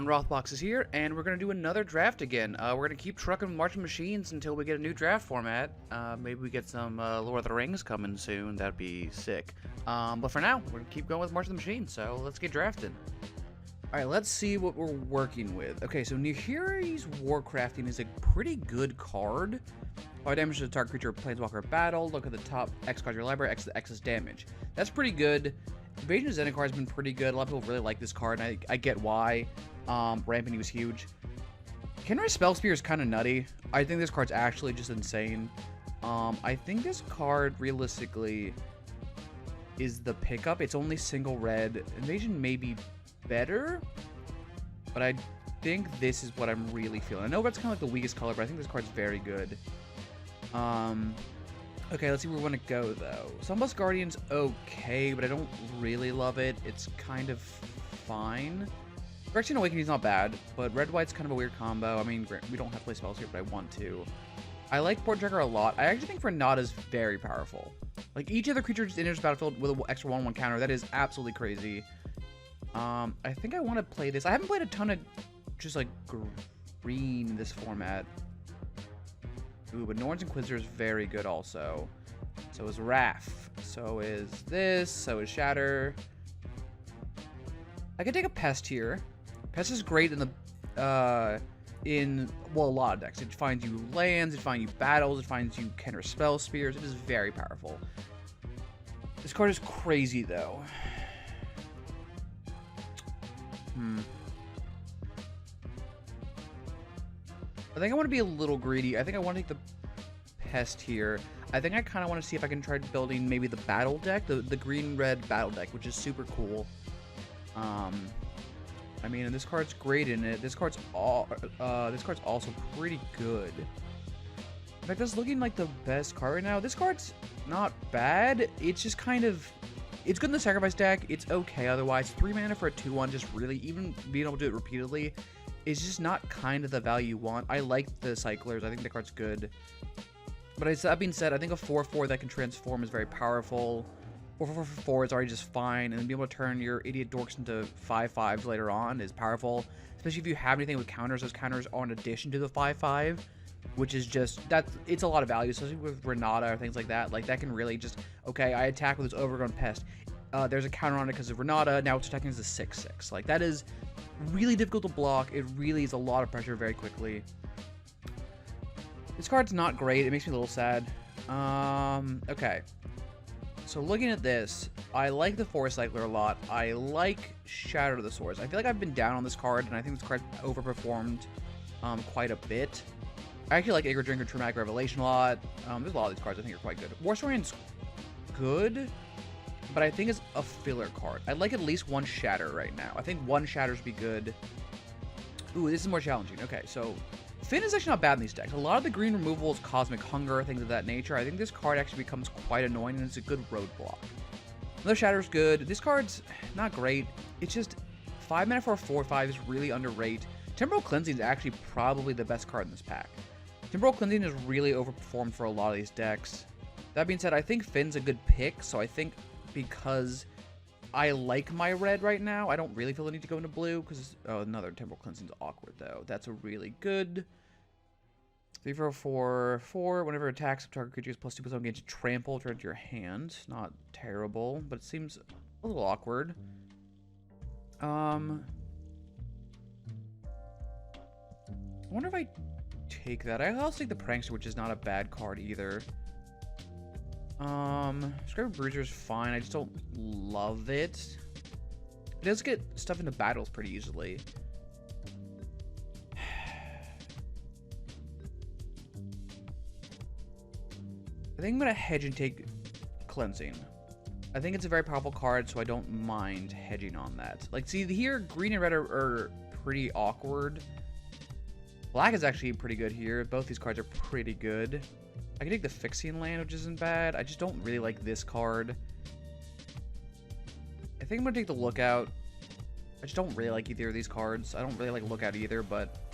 everyone, Rothbox is here, and we're going to do another draft again. We're going to keep trucking marching machines until we get a new draft format. Maybe we get some Lord of the Rings coming soon. That'd be sick. But for now, we're going to keep going with March of the Machines, so let's get drafting. Alright, let's see what we're working with. Okay, so Nihiri's Warcrafting is a pretty good card. Apply damage to the target creature or planeswalker battle. Look at the top X card of your library, X the excess damage. That's pretty good. Invasion of Zendikar has been pretty good. A lot of people really like this card, and I get why. Rampant was huge. Khenra Spellspear is kind of nutty. I think this card's actually just insane. I think this card, realistically, is the pickup. It's only single red. Invasion may be better, but I think this is what I'm really feeling. I know that's kind of like the weakest color, but I think this card's very good. Okay, let's see where we want to go, though. Sunblast Guardian's okay, but I don't really love it. It's kind of fine. Phyrexian Awakening's not bad, but red-white's kind of a weird combo. I mean, we don't have to play spells here, but I want to. I like Port Tracker a lot. I actually think Renata's very powerful. Like, each other creature just enters the battlefield with an extra 1/1 counter. That is absolutely crazy. I think I want to play this. I haven't played a ton of just, like, green in this format. Ooh, but Norn's Inquisitor is very good also. So is Wrath. So is this. So is Shatter. I could take a Pest here. Pest is great in the, well, a lot of decks. It finds you lands, it finds you battles, it finds you Khenra Spellspears. It is very powerful. This card is crazy, though. I think I want to be a little greedy. I think I want to take the Pest here. I think I kind of want to see if I can try building maybe the battle deck, the green-red battle deck, which is super cool. I mean, and this card's great in it. This card's also pretty good. In fact, that's looking like the best card right now. This card's not bad. It's just kind of... It's good in the sacrifice deck. It's okay otherwise. 3 mana for a 2/1, just really, even being able to do it repeatedly, is just not kind of the value you want. I like the Cyclers. I think the card's good. But that being said, I think a 4/4 that can transform is very powerful. 4/4 is already just fine. And then being able to turn your idiot dorks into 5/5s later on is powerful. Especially if you have anything with counters. Those counters are in addition to the 5/5. Which is just, it's a lot of value, especially with Renata or things like that. Like, that can really just, okay, I attack with this Overgrown Pest. There's a counter on it because of Renata. Now it's attacking as a 6/6. Like, that is really difficult to block. It really is a lot of pressure very quickly. This card's not great. It makes me a little sad. Okay. So looking at this, I like the Forest Cycler a lot. I like Shatter the Swords. I feel like I've been down on this card, and I think this card overperformed quite a bit. I actually like Acre Drinker Traumatic Revelation a lot. There's a lot of these cards I think are quite good. Warstone's good, but I think it's a filler card. I'd like at least one Shatter right now. I think one Shatters be good. Ooh, this is more challenging. Okay, so Finn is actually not bad in these decks. A lot of the green removals, Cosmic Hunger, things of that nature. I think this card actually becomes quite annoying, and it's a good roadblock. Another Shatter's good. This card's not great. It's just 5 mana for a 4/5 is really underrated. Temporal Cleansing is actually probably the best card in this pack. Temporal Cleansing has really overperformed for a lot of these decks. That being said, I think Finn's a good pick, so I think because I like my red right now, I don't really feel the need to go into blue, because, oh, another Temporal Cleansing's awkward, though. That's a really good 3/4/4. Whenever it attacks, target creature gets +2/+1 against trample, turn to your hand. Not terrible, but it seems a little awkward. I wonder if I take that. I also take the Prankster, which is not a bad card either. Scrapper Bruiser's fine. I just don't love it. It does get stuff into battles pretty easily. I think I'm gonna hedge and take Cleansing. I think it's a very powerful card, so I don't mind hedging on that. Like, see, here, green and red are pretty awkward. Black is actually pretty good here. Both these cards are pretty good. I can take the Fixing Land, which isn't bad. I just don't really like this card. I think I'm going to take the Lookout. I just don't really like either of these cards. I don't really like Lookout either, but...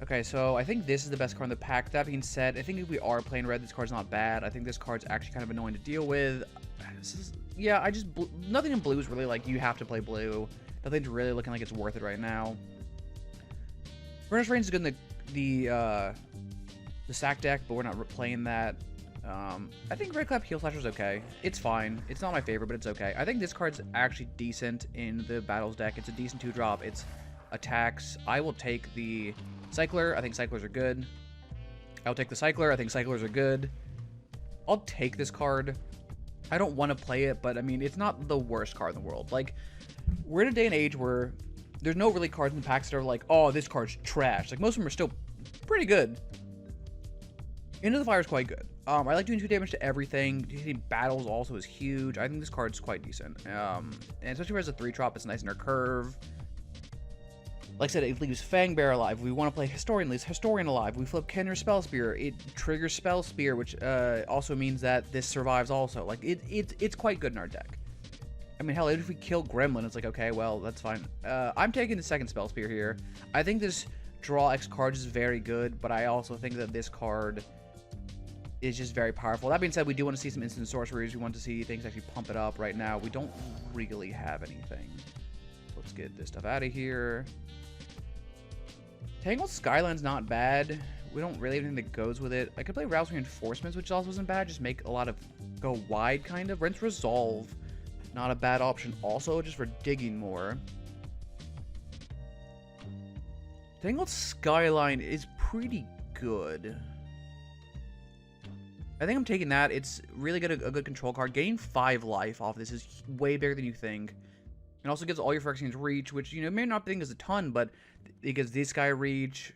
Okay, so I think this is the best card in the pack. That being said, I think if we are playing red, this card's not bad. I think this card's actually kind of annoying to deal with. Yeah, nothing in blue is really like, you have to play blue. Nothing's really looking like it's worth it right now. Furnace Range is good in the sack deck, but we're not playing that. I think Red Clap Heel Slasher is okay. It's fine. It's not my favorite, but it's okay. I think this card's actually decent in the Battles deck. It's a decent 2-drop. It's attacks. I will take the Cycler. I think Cyclers are good. I'll take the Cycler. I think Cyclers are good. I'll take this card. I don't want to play it, but I mean, it's not the worst card in the world. Like, we're in a day and age where there's no really cards in the packs that are like, oh, this card's trash. Like, most of them are still pretty good. Into the Fire is quite good. I like doing 2 damage to everything. Hitting battles also is huge. I think this card's quite decent. And especially as a 3-drop, it's nice in our curve. Like I said, it leaves Fangbear alive. We want to play Historian, leaves Historian alive. We flip Khenra Spellspear. It triggers Spellspear, which also means that this survives also. Like, it's quite good in our deck. I mean, hell, if we kill Gremlin, it's like, okay, well, that's fine. I'm taking the second Spellspear here. I think this draw X card is very good, but I also think that this card is just very powerful. That being said, we do want to see some instant sorceries. We want to see things actually pump it up. Right now, we don't really have anything. Let's get this stuff out of here. Tangled Skyline's not bad. We don't really have anything that goes with it. I could play Rouse Reinforcements, which also isn't bad. Just make a lot of go wide, kind of. Rinse Resolve, not a bad option. Also, just for digging more. Tangled Skyline is pretty good. I think I'm taking that. It's really good, a good control card. Getting 5 life off this is way bigger than you think. It also gives all your Phyrexians reach, which, you know, may not think is a ton, but it gives this guy reach.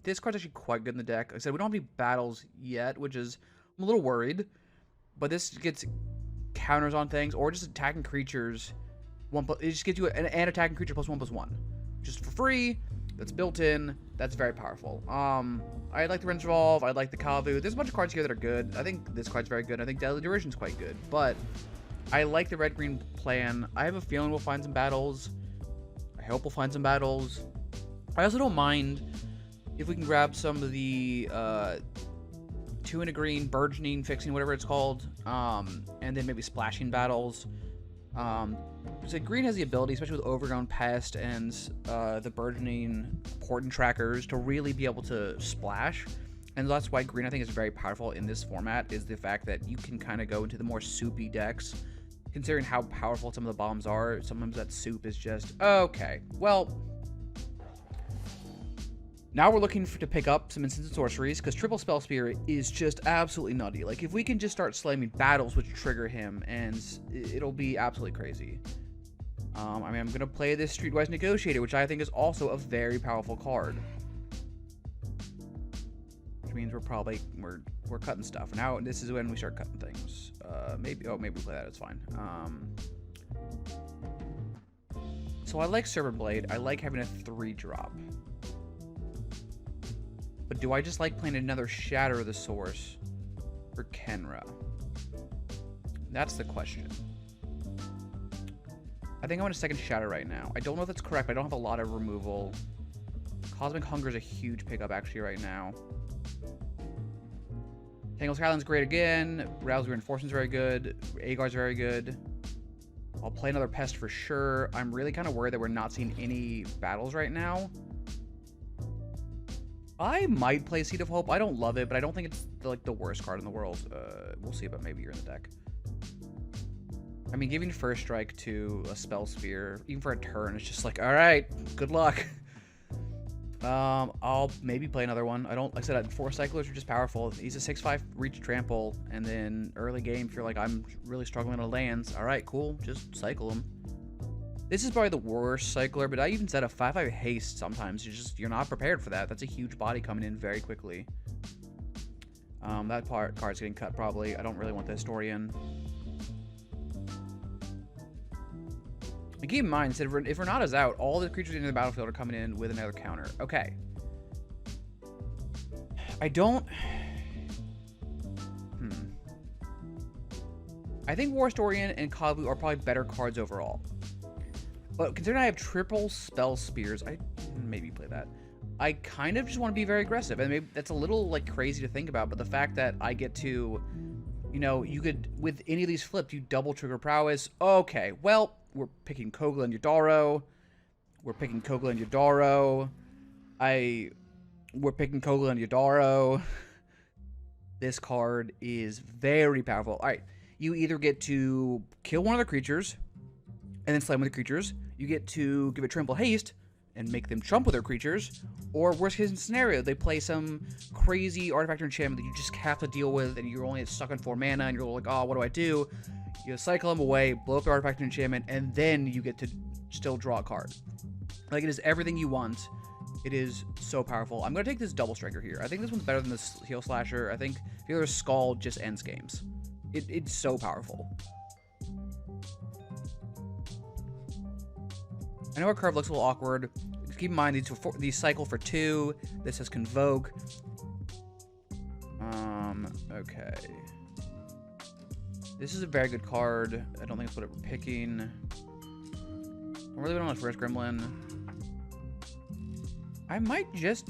This card's actually quite good in the deck. Like I said, we don't have any battles yet, which is, I'm a little worried. But this gets counters on things, or just attacking creatures. It just gives you an attacking creature +1/+1. Just for free. That's built in. That's very powerful. I like the Rinse Revolve. I like the Kavu. There's a bunch of cards here that are good. I think this card's very good. I think Deadly Derision's quite good. But I like the red-green plan. I have a feeling we'll find some battles. I hope we'll find some battles. I also don't mind if we can grab some of the 2 in a green, burgeoning, fixing, whatever it's called, and then maybe splashing battles. So green has the ability, especially with Overgrown Pest and the burgeoning Portent Trackers, to really be able to splash. And that's why green, I think, is very powerful in this format, is the fact that you can kind of go into the more soupy decks. Considering how powerful some of the bombs are, sometimes that soup is just, okay, well, now we're looking to pick up some instant sorceries, because triple Spellspear is just absolutely nutty. Like, if we can just start slamming battles which trigger him, and it'll be absolutely crazy. I mean, I'm going to play this Streetwise Negotiator, which I think is also a very powerful card. Which means we're cutting stuff. Now, this is when we start cutting things. Maybe we play that, it's fine. So I like Servant Blade. I like having a 3-drop. But do I just like playing another Shatter of the Source for Khenra? That's the question. I think I want a second Shatter right now. I don't know if that's correct, but I don't have a lot of removal. Cosmic Hunger is a huge pickup, actually, right now. Tangled Skyline's great again. Rouse Reinforcement's very good. Agar's very good. I'll play another Pest for sure. I'm really kind of worried that we're not seeing any battles right now. I might play Seed of Hope. I don't love it, but I don't think it's like the worst card in the world. We'll see, but maybe you're in the deck. I mean, giving First Strike to a Spellspear, even for a turn, it's just like, all right, good luck. I'll maybe play another one. Like I said, 4 Cyclers are just powerful. He's a 6/5 reach trample, and then early game, if you're like, I'm really struggling to lands, all right, cool, just cycle him. This is probably the worst Cycler, but I even said a 5/5 haste sometimes. You're not prepared for that. That's a huge body coming in very quickly. That card's getting cut probably. I don't really want the Historian. And keep in mind, if Renata's out, all the creatures in the battlefield are coming in with another counter. Okay. I don't... I think War Historian and Kavu are probably better cards overall. But considering I have triple Spellspears, I maybe play that. I kind of just want to be very aggressive. And maybe that's a little, like, crazy to think about, but the fact that I get to, You know, you could, with any of these flipped, you double trigger prowess. Okay, well, we're picking Kogla and Yadaro. We're picking Kogla and Yadaro. We're picking Kogla and Yadaro. This card is very powerful. All right, you either get to kill one of the creatures and then slam with the creatures. You get to give it trample haste and make them chump with their creatures. Or worst case scenario, they play some crazy artifact or enchantment that you just have to deal with, and you're only stuck on 4 mana, and you're like, oh, what do I do? You cycle them away, blow up the artifact or enchantment, and then you get to still draw a card. Like, it is everything you want. It is so powerful. I'm going to take this Double Striker here. I think this one's better than this Heal Slasher. I think the other Skull just ends games. It's so powerful. I know our curve looks a little awkward. Keep in mind, these cycle for 2. This has Convoke. Okay. This is a very good card. I don't think it's what we're picking. I really don't want First Gremlin. I might just...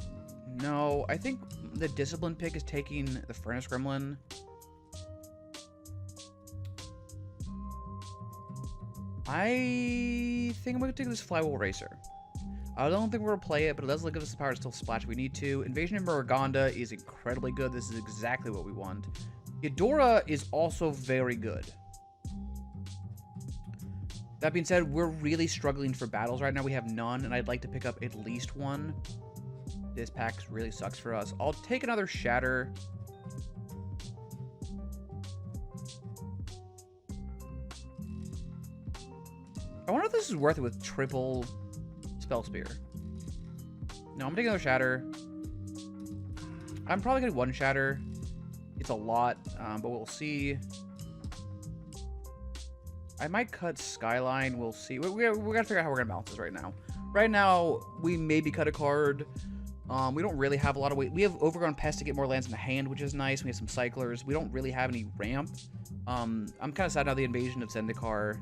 No, I think the Discipline pick is taking the Furnace Gremlin. I think I'm going to take this Flywheel Racer. I don't think we're going to play it, but it does give us the power to still splash if we need to. Invasion of Muruganda is incredibly good. This is exactly what we want. Eudora is also very good. That being said, we're really struggling for battles right now. We have none, and I'd like to pick up at least one. This pack really sucks for us. I'll take another Shatter. I wonder if this is worth it with triple Spellspear. No, I'm taking another Shatter. I'm probably going to one Shatter. It's a lot, but we'll see. I might cut Skyline. We'll see. We got to figure out how we're going to balance this right now. Right now, we maybe cut a card. We don't really have a lot of weight. We have Overgrown Pest to get more lands in the hand, which is nice. We have some Cyclers. We don't really have any ramp. I'm kind of sad now the invasion of Zendikar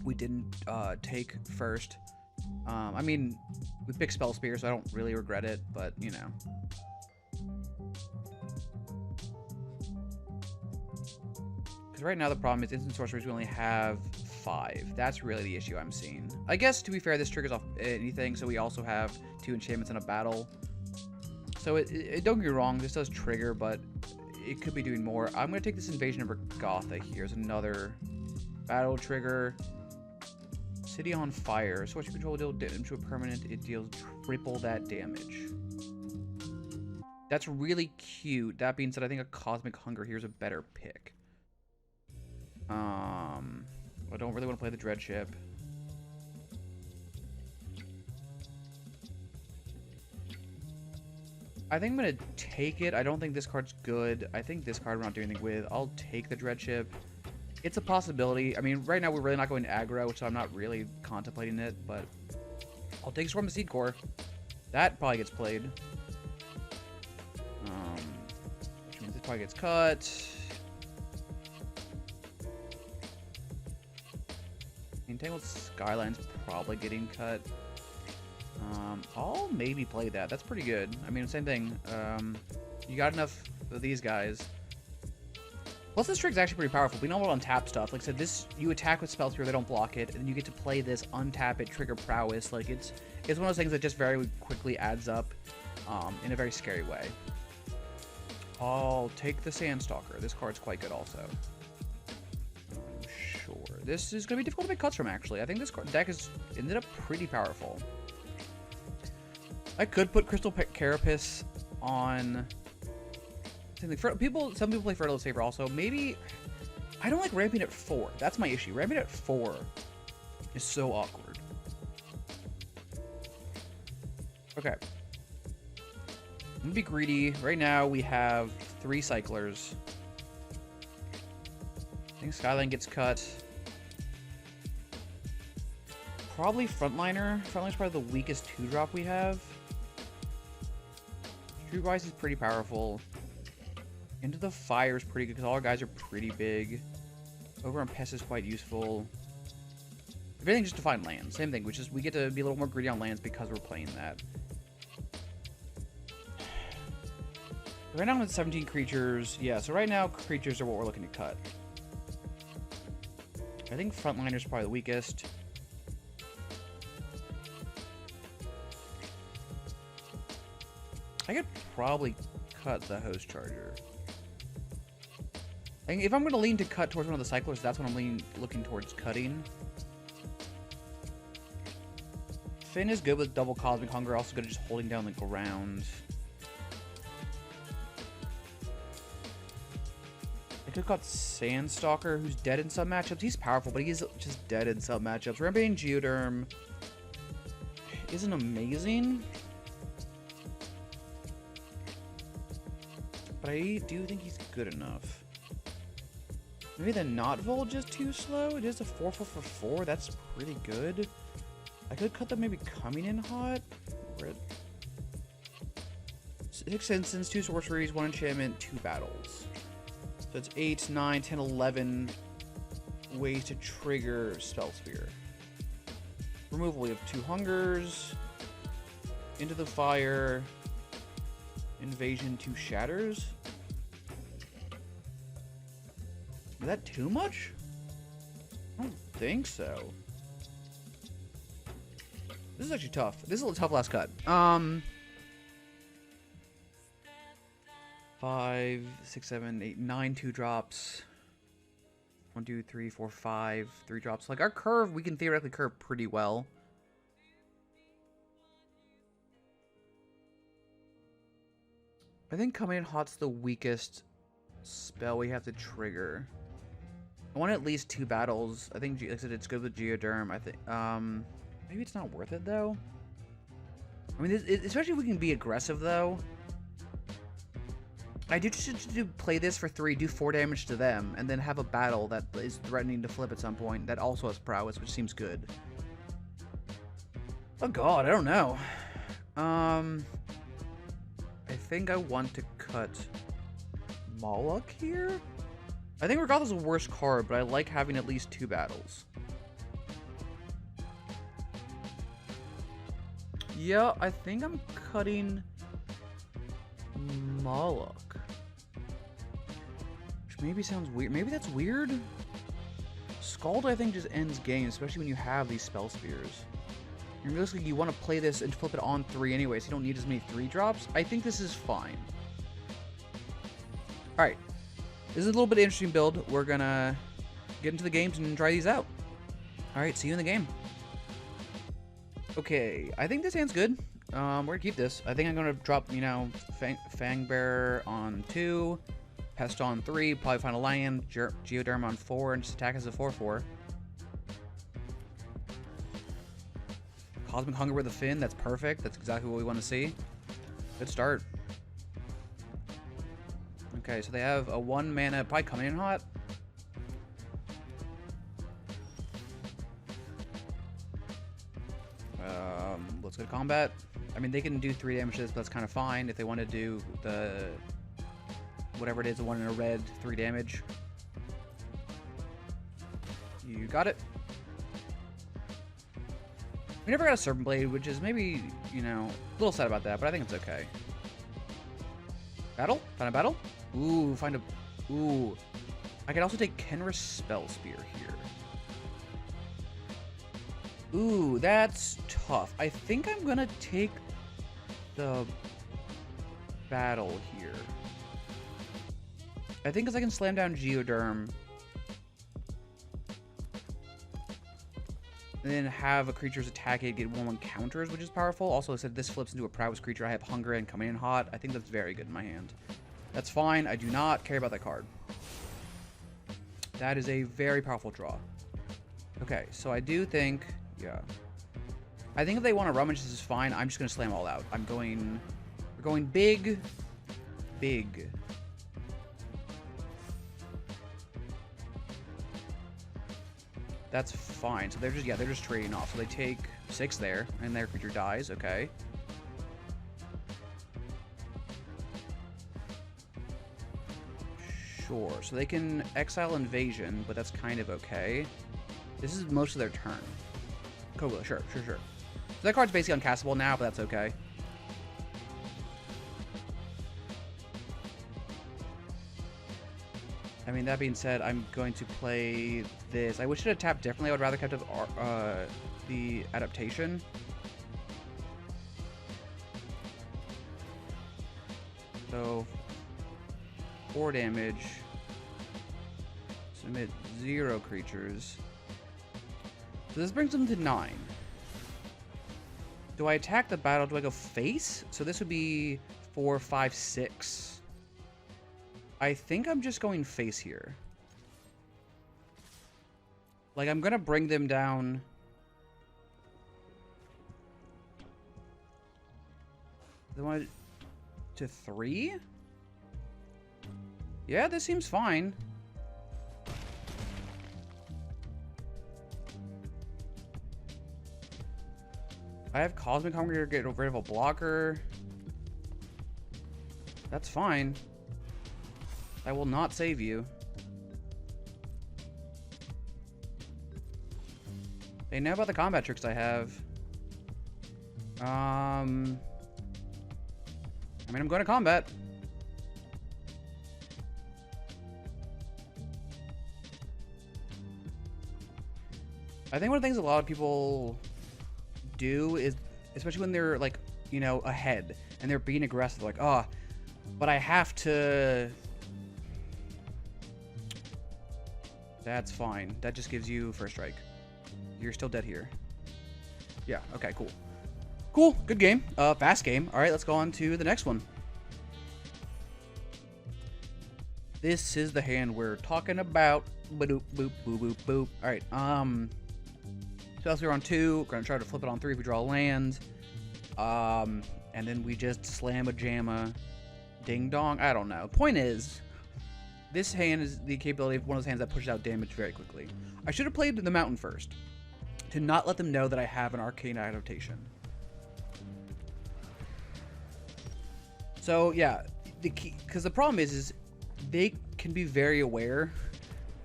we didn't take first. I mean, we picked Spellspear, so I don't really regret it, but, you know. Because right now the problem is instant sorcerers, we only have 5. That's really the issue I'm seeing. I guess, to be fair, this triggers off anything, so we also have 2 enchantments in a battle. So, don't get me wrong, this does trigger, but it could be doing more. I'm going to take this Invasion of Regatha here as another battle trigger. City on Fire. So what you control deal damage to a permanent, it deals triple that damage. That's really cute. That being said, I think a Cosmic Hunger here is a better pick. I don't really want to play the Dread Ship. I think I'm going to take it. I don't think this card's good. I think this card we're not doing anything with. I'll take the Dread Ship. It's a possibility. I mean, right now we're really not going to aggro, so I'm not really contemplating it, but I'll take Swarm of Seed Core. That probably gets played. Which means it probably gets cut. Entangled Skyline's probably getting cut. I'll maybe play that. That's pretty good. I mean, same thing. You got enough of these guys. Plus, this trig's actually pretty powerful. We know about untap stuff. Like I said, this you attack with Spellspear, they don't block it, and then you get to play this, untap it, trigger prowess. Like it's one of those things that just very quickly adds up in a very scary way. I'll take the Sandstalker. This card's quite good also. I'm sure. This is going to be difficult to make cuts from, actually. I think this deck has ended up pretty powerful. I could put Crystal Carapace on... Some people play Fertile Saver also. Maybe... I don't like ramping at 4. That's my issue. Ramping at 4 is so awkward. Okay. I'm gonna be greedy. Right now, we have 3 Cyclers. I think Skyline gets cut. Probably Frontliner. Frontliner's probably the weakest 2-drop we have. Streetwise is pretty powerful. Into the Fire is pretty good because all our guys are pretty big. Over on Pest is quite useful. Everything just to find lands. Same thing, which is we get to be a little more greedy on lands because we're playing that. Right now I'm at 17 creatures. Yeah, so right now creatures are what we're looking to cut. I think Frontliner's probably the weakest. I could probably cut the Host Charger. I think if I'm going to lean to cut towards one of the Cyclers, that's what I'm looking towards cutting. Finn is good with double Cosmic Hunger, also good at just holding down the ground. I could have got Sandstalker, who's dead in some matchups. He's powerful, but he's just dead in some matchups. Rampaging Geoderm isn't amazing, but I do think he's good enough. Maybe the Not Volge is too slow. It is a 4/4 for 4. That's pretty good. I could cut them maybe coming in hot. 6 instants, 2 sorceries, 1 enchantment, 2 battles. So it's 8, 9, 10, 11 ways to trigger Spellspear. Removal, we have 2 hungers. Into the fire. Invasion, 2 shatters. Is that too much? I don't think so. This is actually tough. This is a tough last cut. 5, 6, 7, 8, 9, 2 drops. 1, 2, 3, 4, 5, 3 drops. Like, our curve, we can theoretically curve pretty well. I think coming in hot's the weakest spell we have to trigger. I want at least 2 battles. I think, like I said, it's good with Geoderm. I think, maybe it's not worth it, though. I mean, especially if we can be aggressive, though. I do just to play this for 3, do 4 damage to them, and then have a battle that is threatening to flip at some point that also has prowess, which seems good. Oh god, I don't know. I think I want to cut Moloch here? I think Regatta's a worse card, but I like having at least 2 battles. Yeah, I think I'm cutting Moloch. Which maybe sounds weird. Maybe that's weird? Scald, I think, just ends games, especially when you have these Spell Spears. And realistically, you want to play this and flip it on 3 anyway, so you don't need as many 3 drops. I think this is fine. Alright. This is a little bit interesting build. We're gonna get into the games and try these out. Alright, see you in the game. Okay, I think this hand's good. We're gonna keep this. I think I'm gonna drop, you know, Fangbearer on 2, Pest on 3, probably find a land, Geoderm on 4, and just attack as a 4/4. Cosmic Hunger with a Fin, that's perfect. That's exactly what we want to see. Good start. Okay, so they have a 1 mana, probably coming in hot. Let's go to combat. I mean, they can do 3 damage to this, but that's kind of fine. If they want to do the whatever it is, the 1 in a red, 3 damage. You got it. We never got a Serpent Blade, which is maybe, you know, a little sad about that, but I think it's okay. Battle? Find a battle? Ooh, find a... Ooh. I could also take Khenra Spellspear here. Ooh, that's tough. I think I'm gonna take the battle here. I think because I can slam down Geoderm. And then have a creature's attack it, get 1/1 counters, which is powerful. Also, I said this flips into a prowess creature. I have Hunger and coming in hot. I think that's very good in my hand. That's fine. I do not care about that card. That is a very powerful draw. Okay, so I do think... Yeah. I think if they want to rummage, this is fine. I'm just going to slam all out. I'm going... We're going big. Big. That's fine. So they're just, yeah, they're just trading off. So they take 6 there, and their creature dies. Okay. Sure. So they can exile Invasion, but that's kind of okay. This is most of their turn. Kogla, sure. So that card's basically uncastable now, but that's okay. I mean, that being said, I'm going to play this. I wish it had tapped differently. I would rather kept the adaptation. So, 4 damage. Submit 0 creatures. So this brings them to 9. Do I attack the battle? Do I go face? So this would be 4, 5, 6. I think I'm just going face here. Like, I'm gonna bring them down. They want to 3? Yeah, this seems fine. I have Cosmic Hunger to get rid of a blocker. That's fine. I will not save you. They know about the combat tricks I have. I mean, I'm going to combat. I think one of the things a lot of people do is, especially when they're like, you know, ahead and they're being aggressive, like, oh, but I have to. That's fine. That just gives you first strike. You're still dead here. Yeah, okay, cool. Cool, good game. Fast game. All right, let's go on to the next one. This is the hand we're talking about. Boop, boop, boop, boop, boop. All right, so we're on 2. We're gonna try to flip it on 3 if we draw a land. And then we just slam a jamma. Ding dong. I don't know. Point is, this hand is the capability of one of those hands that pushes out damage very quickly. I should have played the mountain first, to not let them know that I have an arcane adaptation. So yeah, the key, because the problem is they can be very aware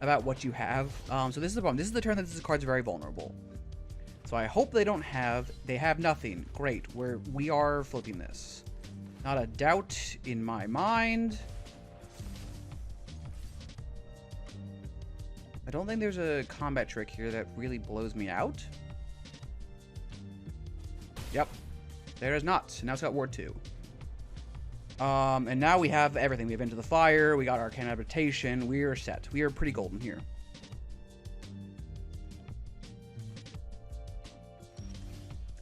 about what you have. So this is the problem. This is the turn that this card's very vulnerable. So I hope they don't have. They have nothing. Great. We are flipping this. Not a doubt in my mind. I don't think there's a combat trick here that really blows me out. Yep. There is not. Now it's got Ward 2. And now we have everything. We have Into the Fire. We got Arcane Adaptation. We are set. We are pretty golden here.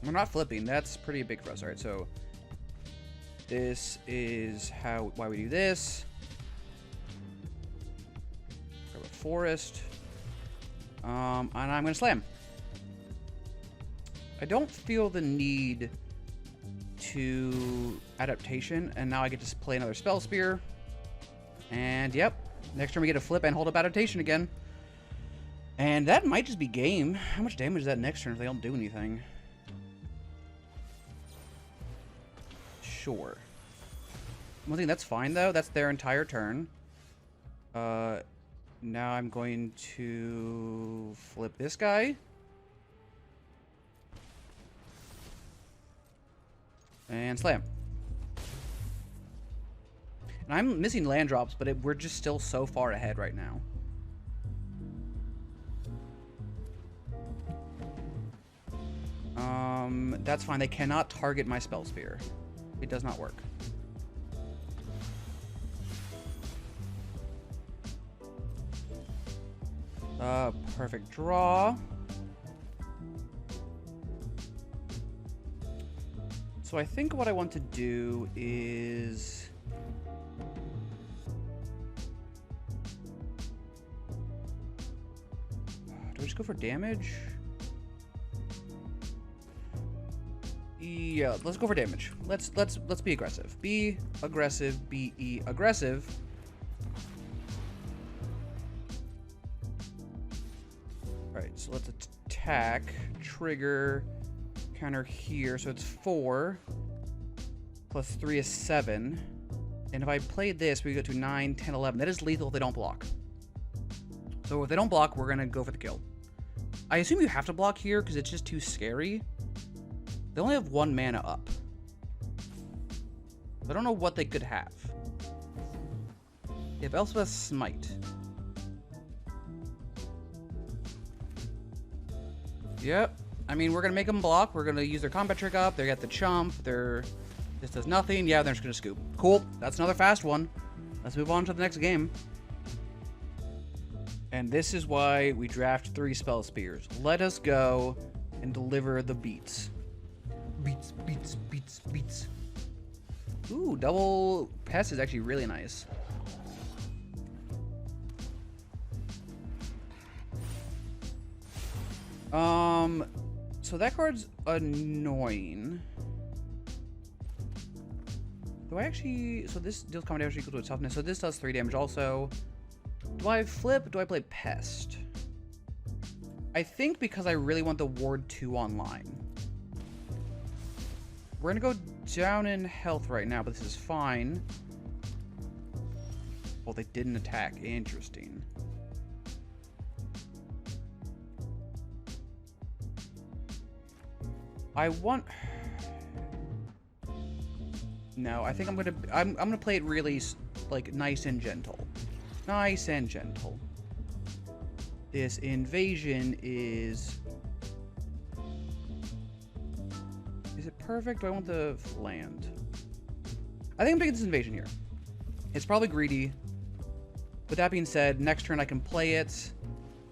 We're not flipping. That's pretty big for us. All right, so this is why we do this. Grab a forest. And I'm going to slam. I don't feel the need to adaptation, and now I get to play another Spellspear. And yep, next turn we get to flip and hold up adaptation again. And that might just be game. How much damage is that next turn if they don't do anything? Sure. One thing, that's fine though. That's their entire turn. Now I'm going to flip this guy. And slam. And I'm missing land drops, but we're just still so far ahead right now. That's fine. They cannot target my Spellspear. It does not work. Perfect draw. So I think what I want to do is... do I just go for damage? Yeah, let's go for damage. Let's be aggressive. Be aggressive. Be aggressive. All right, so let's attack. Trigger. Counter here, so it's 4 plus 3 is 7, and if I played this we go to 9, 10, 11. That is lethal if they don't block. So if they don't block, we're gonna go for the kill. I assume you have to block here because it's just too scary. They only have 1 mana up. I don't know what they could have. If Elspeth's Smite, Yep. I mean, we're gonna make them block. We're gonna use their combat trick up. They got the chump. This does nothing. Yeah, they're just gonna scoop. Cool. That's another fast one. Let's move on to the next game. And this is why we draft 3 spell spears. Let us go and deliver the beats. Beats, beats, beats, beats. Ooh, double pest is actually really nice. So that card's annoying. Do I actually... So this deals combat damage equal to its toughness. So this does 3 damage also. Do I flip? Do I play Pest? I think because I really want the Ward 2 online. We're going to go down in health right now, but this is fine. Well, they didn't attack. Interesting. I want... No, I think I'm gonna play it really, like, nice and gentle. Nice and gentle. This invasion is... Is it perfect? Do I want the land? I think I'm taking this invasion here. It's probably greedy. With that being said, next turn I can play it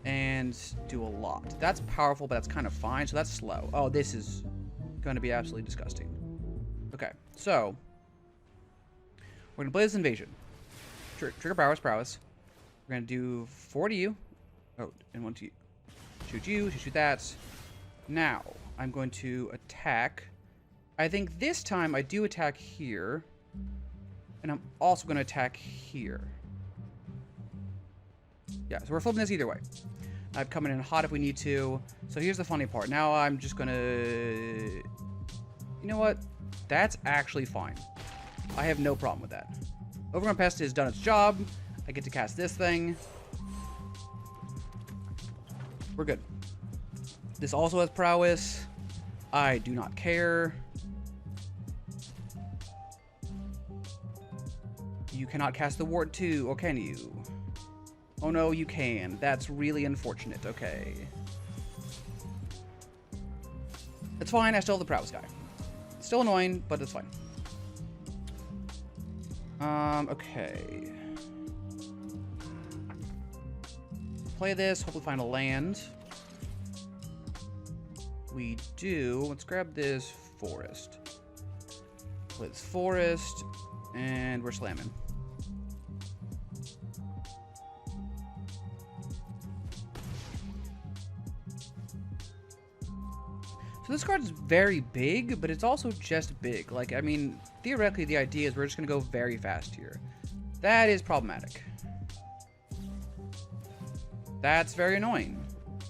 and do a lot. That's powerful, but that's kind of fine, so that's slow. Oh, this is going to be absolutely disgusting. Okay, so we're going to play this invasion. Trigger prowess. We're going to do 4 to you. Oh, and 1 to you. Shoot you, shoot that. Now, I'm going to attack. I think this time I do attack here. And I'm also going to attack here. Yeah, so we're flipping this either way. I'm coming in hot if we need to. So here's the funny part. Now I'm just going to... You know what? That's actually fine. I have no problem with that. Overgrown Pest has done its job. I get to cast this thing. We're good. This also has prowess. I do not care. You cannot cast the Ward 2, or can you? Oh no, you can. That's really unfortunate. Okay. It's fine, I still have the prowess guy. Still annoying, but it's fine. Okay. Play this, hopefully find a land. We do. Let's grab this forest. Play this forest, and we're slamming. So this card is very big, but it's also just big. Like, I mean, theoretically, the idea is we're just going to go very fast here. That is problematic. That's very annoying.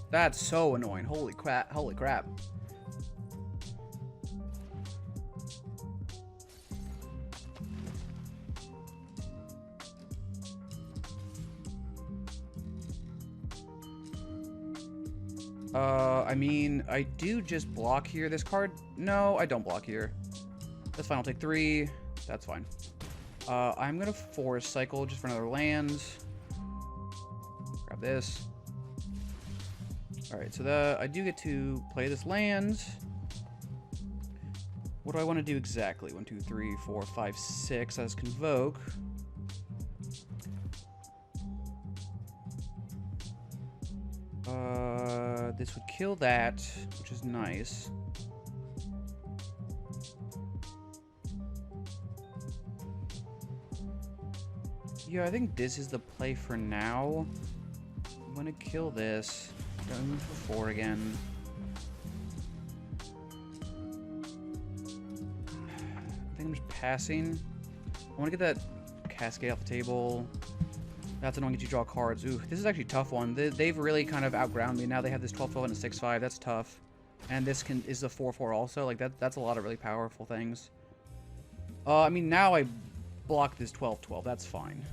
That's so annoying. Holy crap. Holy crap. I mean, I do just block here. This card, no, I don't block here. That's fine, I'll take 3. That's fine. I'm gonna forest cycle just for another land. Grab this. Alright, so I do get to play this land. What do I want to do exactly? 1, 2, 3, 4, 5, 6. That's Convoke. This would kill that, which is nice. Yeah, I think this is the play for now. I'm gonna kill this. Gotta move for 4 again. I think I'm just passing. I want to get that Cascade off the table. That's annoying to draw cards. Ooh, this is actually a tough one. They've really kind of outground me. Now they have this 12-12 and a 6-5. That's tough. And this is a 4-4 also. Like, that's a lot of really powerful things. I mean, now I block this 12-12. That's fine.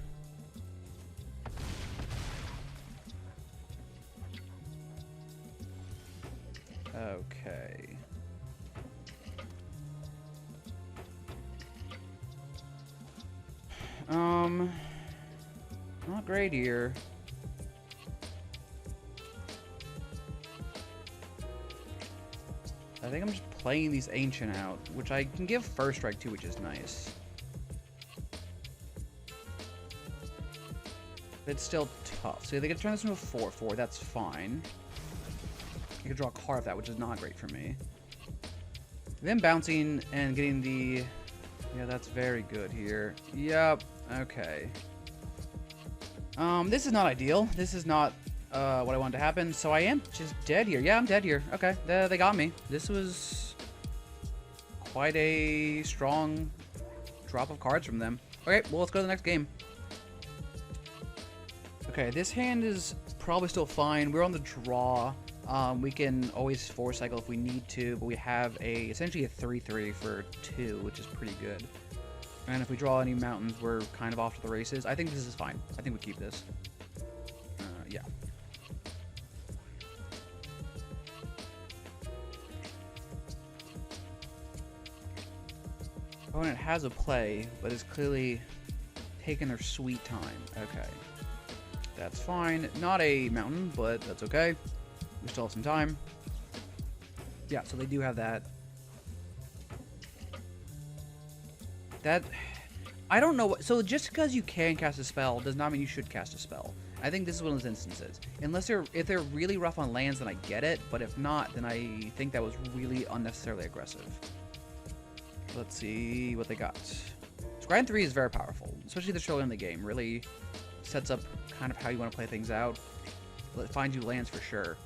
Okay. Not great here. I think I'm just playing these Ancient out, which I can give First Strike to, which is nice. It's still tough. So they could turn this into a 4/4. That's fine. I could draw a card of that, which is not great for me. Then bouncing and getting the... Yeah, that's very good here. Yep. Okay. This is not ideal. This is not what I wanted to happen. So I am just dead here. Yeah, I'm dead here. Okay. They got me. This was quite a strong drop of cards from them. Okay, well, let's go to the next game. Okay, this hand is probably still fine. We're on the draw. We can always 4-cycle if we need to, but we have essentially a 3/3 for 2, which is pretty good. And if we draw any mountains, we're kind of off to the races. I think this is fine. I think we keep this. Yeah. Opponent has a play, but is clearly taking their sweet time. Okay. That's fine. Not a mountain, but that's okay. We still have some time. Yeah, so they do have that. I don't know what... So just because you can cast a spell does not mean you should cast a spell. I think this is one of those instances. If they're really rough on lands, then I get it. But if not, then I think that was really unnecessarily aggressive. Let's see what they got. Scrying 3 is very powerful, especially the early in the game. Really sets up kind of how you want to play things out. It finds you lands for sure.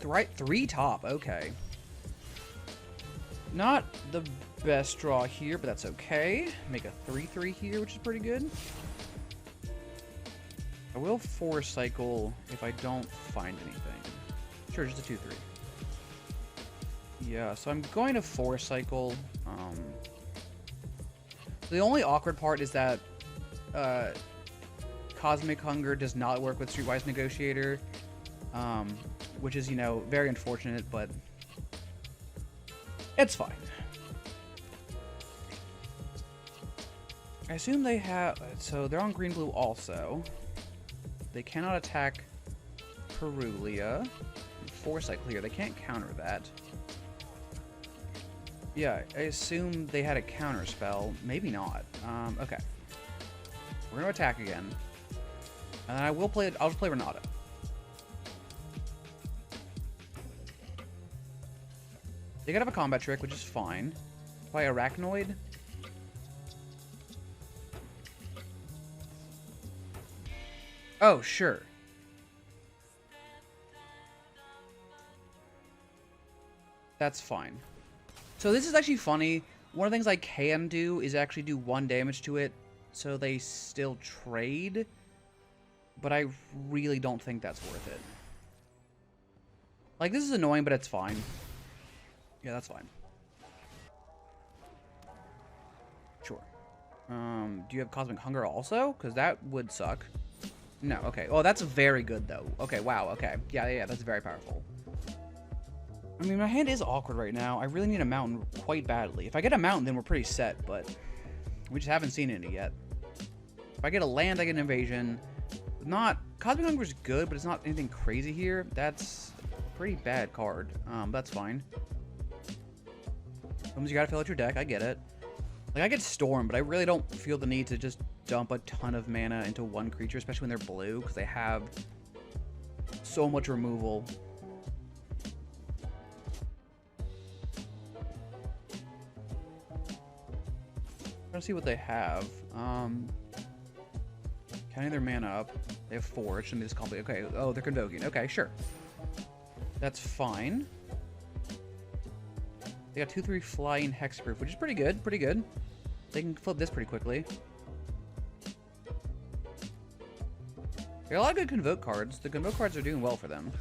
Right, 3 top, okay. Not the best draw here, but that's okay. Make a 3/3 here, which is pretty good. I will 4-cycle if I don't find anything. Sure, just a 2/3. Yeah, so I'm going to 4-cycle. The only awkward part is that Cosmic Hunger does not work with Streetwise Negotiator. Which is, you know, very unfortunate, but it's fine. I assume they have... So they're on green-blue also. They cannot attack Perulia. 4-cycle here. They can't counter that. Yeah, I assume they had a counter spell. Maybe not. Okay. We're going to attack again. And then I'll just play Renata. They gotta have a combat trick, which is fine. Play Arachnoid. Oh, sure. That's fine. So this is actually funny. One of the things I can do is actually do 1 damage to it, so they still trade. But I really don't think that's worth it. Like, this is annoying, but it's fine. Yeah, that's fine. Sure. Do you have Cosmic Hunger also? Because that would suck. No, okay. Oh, that's very good, though. Okay, wow, okay. Yeah, that's very powerful. I mean, my hand is awkward right now. I really need a mountain quite badly. If I get a mountain, then we're pretty set, but we just haven't seen any yet. If I get a land, I get an invasion. Cosmic Hunger is good, but it's not anything crazy here. That's a pretty bad card. That's fine. Sometimes you gotta fill out your deck, I get it. Like, I get Storm, but I really don't feel the need to just dump a ton of mana into one creature, especially when they're blue, because they have so much removal. Trying to see what they have. Counting their mana up. They have 4, it shouldn't be this complicated. Okay, oh, they're Convoking. Okay, sure. That's fine. They got 2/3 Flying Hexproof, which is pretty good, pretty good. They can flip this pretty quickly. They got a lot of good Convoke cards. The Convoke cards are doing well for them.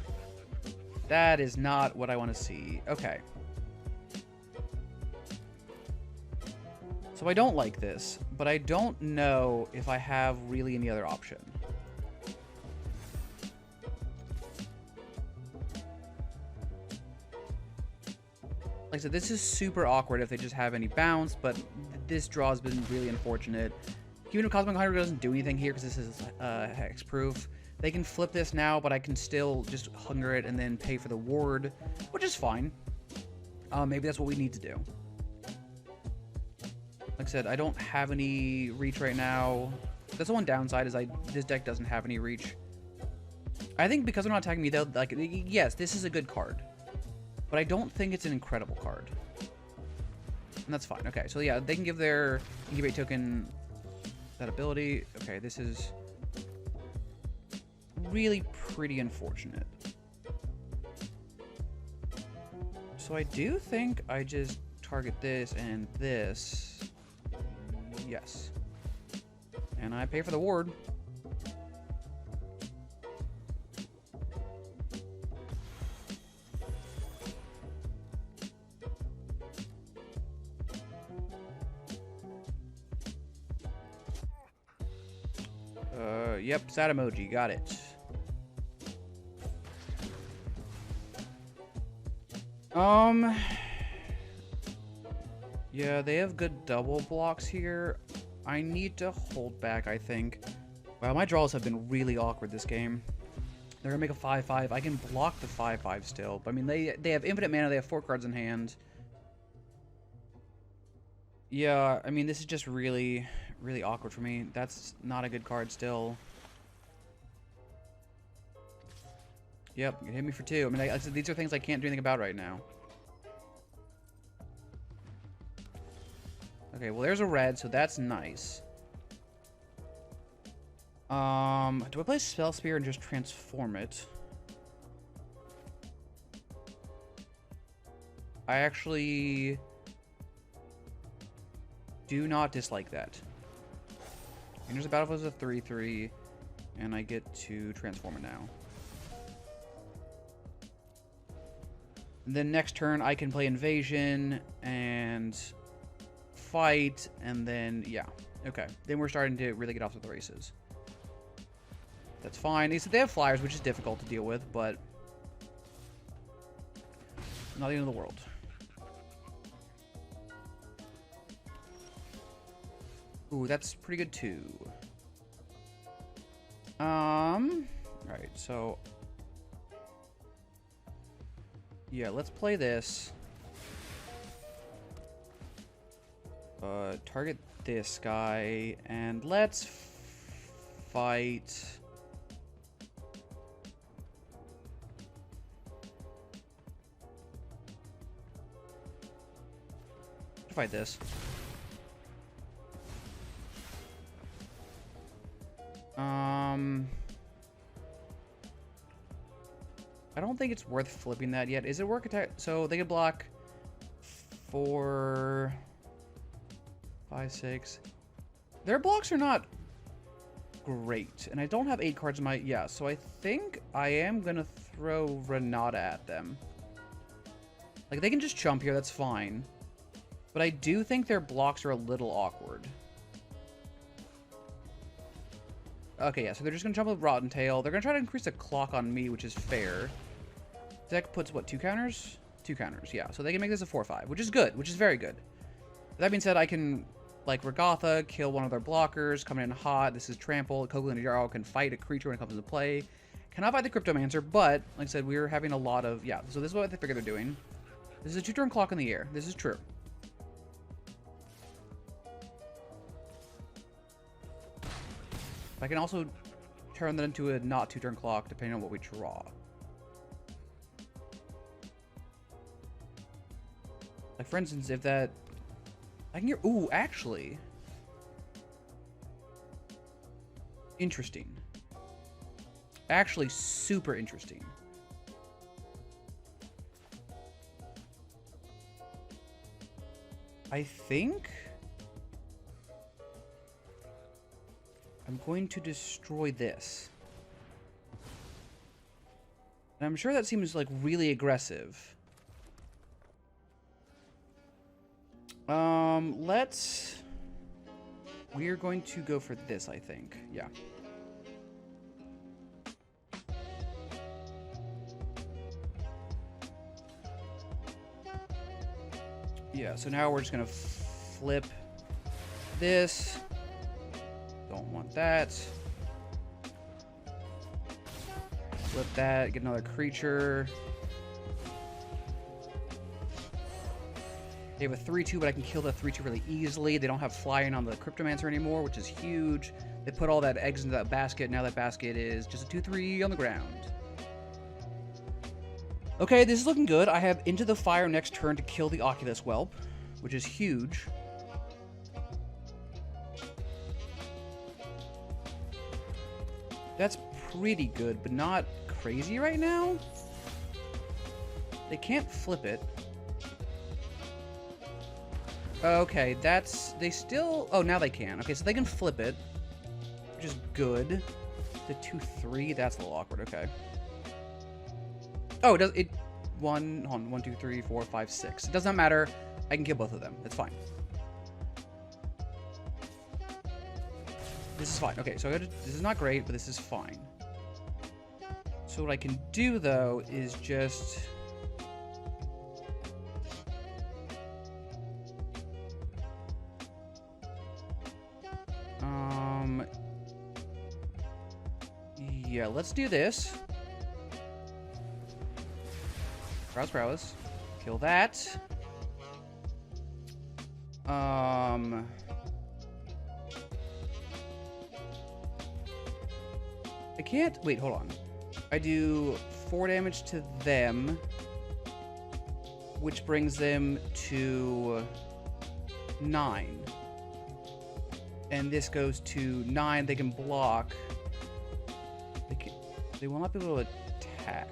That is not what I want to see. Okay. So I don't like this, but I don't know if I have really any other option. Like I said, this is super awkward if they just have any bounce, but this draw has been really unfortunate. Even if Cosmic Hunger doesn't do anything here because this is hexproof, They can flip this now, but I can still just hunger it and then pay for the ward, which is fine. Maybe that's what we need to do. Like I said, I don't have any reach right now. That's the one downside is this deck doesn't have any reach. I think because they're not attacking me, they'll like, yes, this is a good card, but I don't think it's an incredible card, and that's fine. Okay, so yeah, they can give their incubate token that ability. Okay, this is really pretty unfortunate. So I do think I just target this and this. Yes. And I pay for the ward. Yep, sad emoji, got it. Yeah, they have good double blocks here. I need to hold back, I think. Wow, my draws have been really awkward this game. They're gonna make a 5/5. I can block the 5/5 still. But I mean, they have infinite mana. They have 4 cards in hand. Yeah, I mean, this is just really, really awkward for me. That's not a good card still. Yep, you hit me for 2. I mean, these are things I can't do anything about right now. Okay, well, there's a red, so that's nice. Do I play Spellspear and just transform it? I actually do not dislike that. Enters the battlefield as a 3/3, and I get to transform it now. And then next turn, I can play Invasion and fight, and then, yeah. Okay, then we're starting to really get off to the races. That's fine. They have flyers, which is difficult to deal with, but not the end of the world. Ooh, that's pretty good too. Alright, so yeah, let's play this. Target this guy, and let's fight. Fight this. I don't think it's worth flipping that yet. Is it work attack? So they can block 4, 5, 6. Their blocks are not great, and I don't have 8 cards in my... Yeah, so I think I am gonna throw Renata at them. Like, they can just chump here, that's fine. But I do think their blocks are a little awkward. Okay, yeah, so they're just going to jump with Rotten Tail. They're going to try to increase the clock on me, which is fair. Deck puts, what, 2 counters? 2 counters, yeah. So they can make this a 4/5, which is good, which is very good. That being said, I can, like, Regatha, kill one of their blockers, come in hot. This is Trample. Koglin Jarl can fight a creature when it comes into play. Cannot fight the Cryptomancer, but, like I said, we're having a lot of... Yeah, so this is what I figure they're doing. This is a 2-turn clock in the air. This is true. I can also turn that into a not 2-turn clock, depending on what we draw. Like, for instance, if that... I can get... Ooh, actually. Interesting. Actually, super interesting. I think... I'm going to destroy this. And I'm sure that seems like really aggressive. We're going to go for this, I think. Yeah. Yeah, so now we're just gonna flip this. Don't want that. Flip that, get another creature. They have a 3-2, but I can kill the 3-2 really easily. They don't have flying on the Cryptomancer anymore, which is huge. They put all that eggs into that basket. Now that basket is just a 2-3 on the ground. Okay, this is looking good. I have Into the Fire next turn to kill the Oculus Whelp, which is huge. That's pretty good, but not crazy right now. They can't flip it. Okay, that's... They still... Oh, now they can. Okay, so they can flip it, which is good. The 2-3, that's a little awkward. Okay. Oh, it does... It... 1, hold on, 1, 2, 3, 4, 5, 6. It does not matter. I can kill both of them. It's fine. This is fine. Okay, so this is not great, but this is fine. So what I can do, though, is just... Yeah, let's do this. Prowess. Kill that. I can't... Wait, hold on. I do 4 damage to them, which brings them to 9. And this goes to 9. They can block. They will not be able to attack.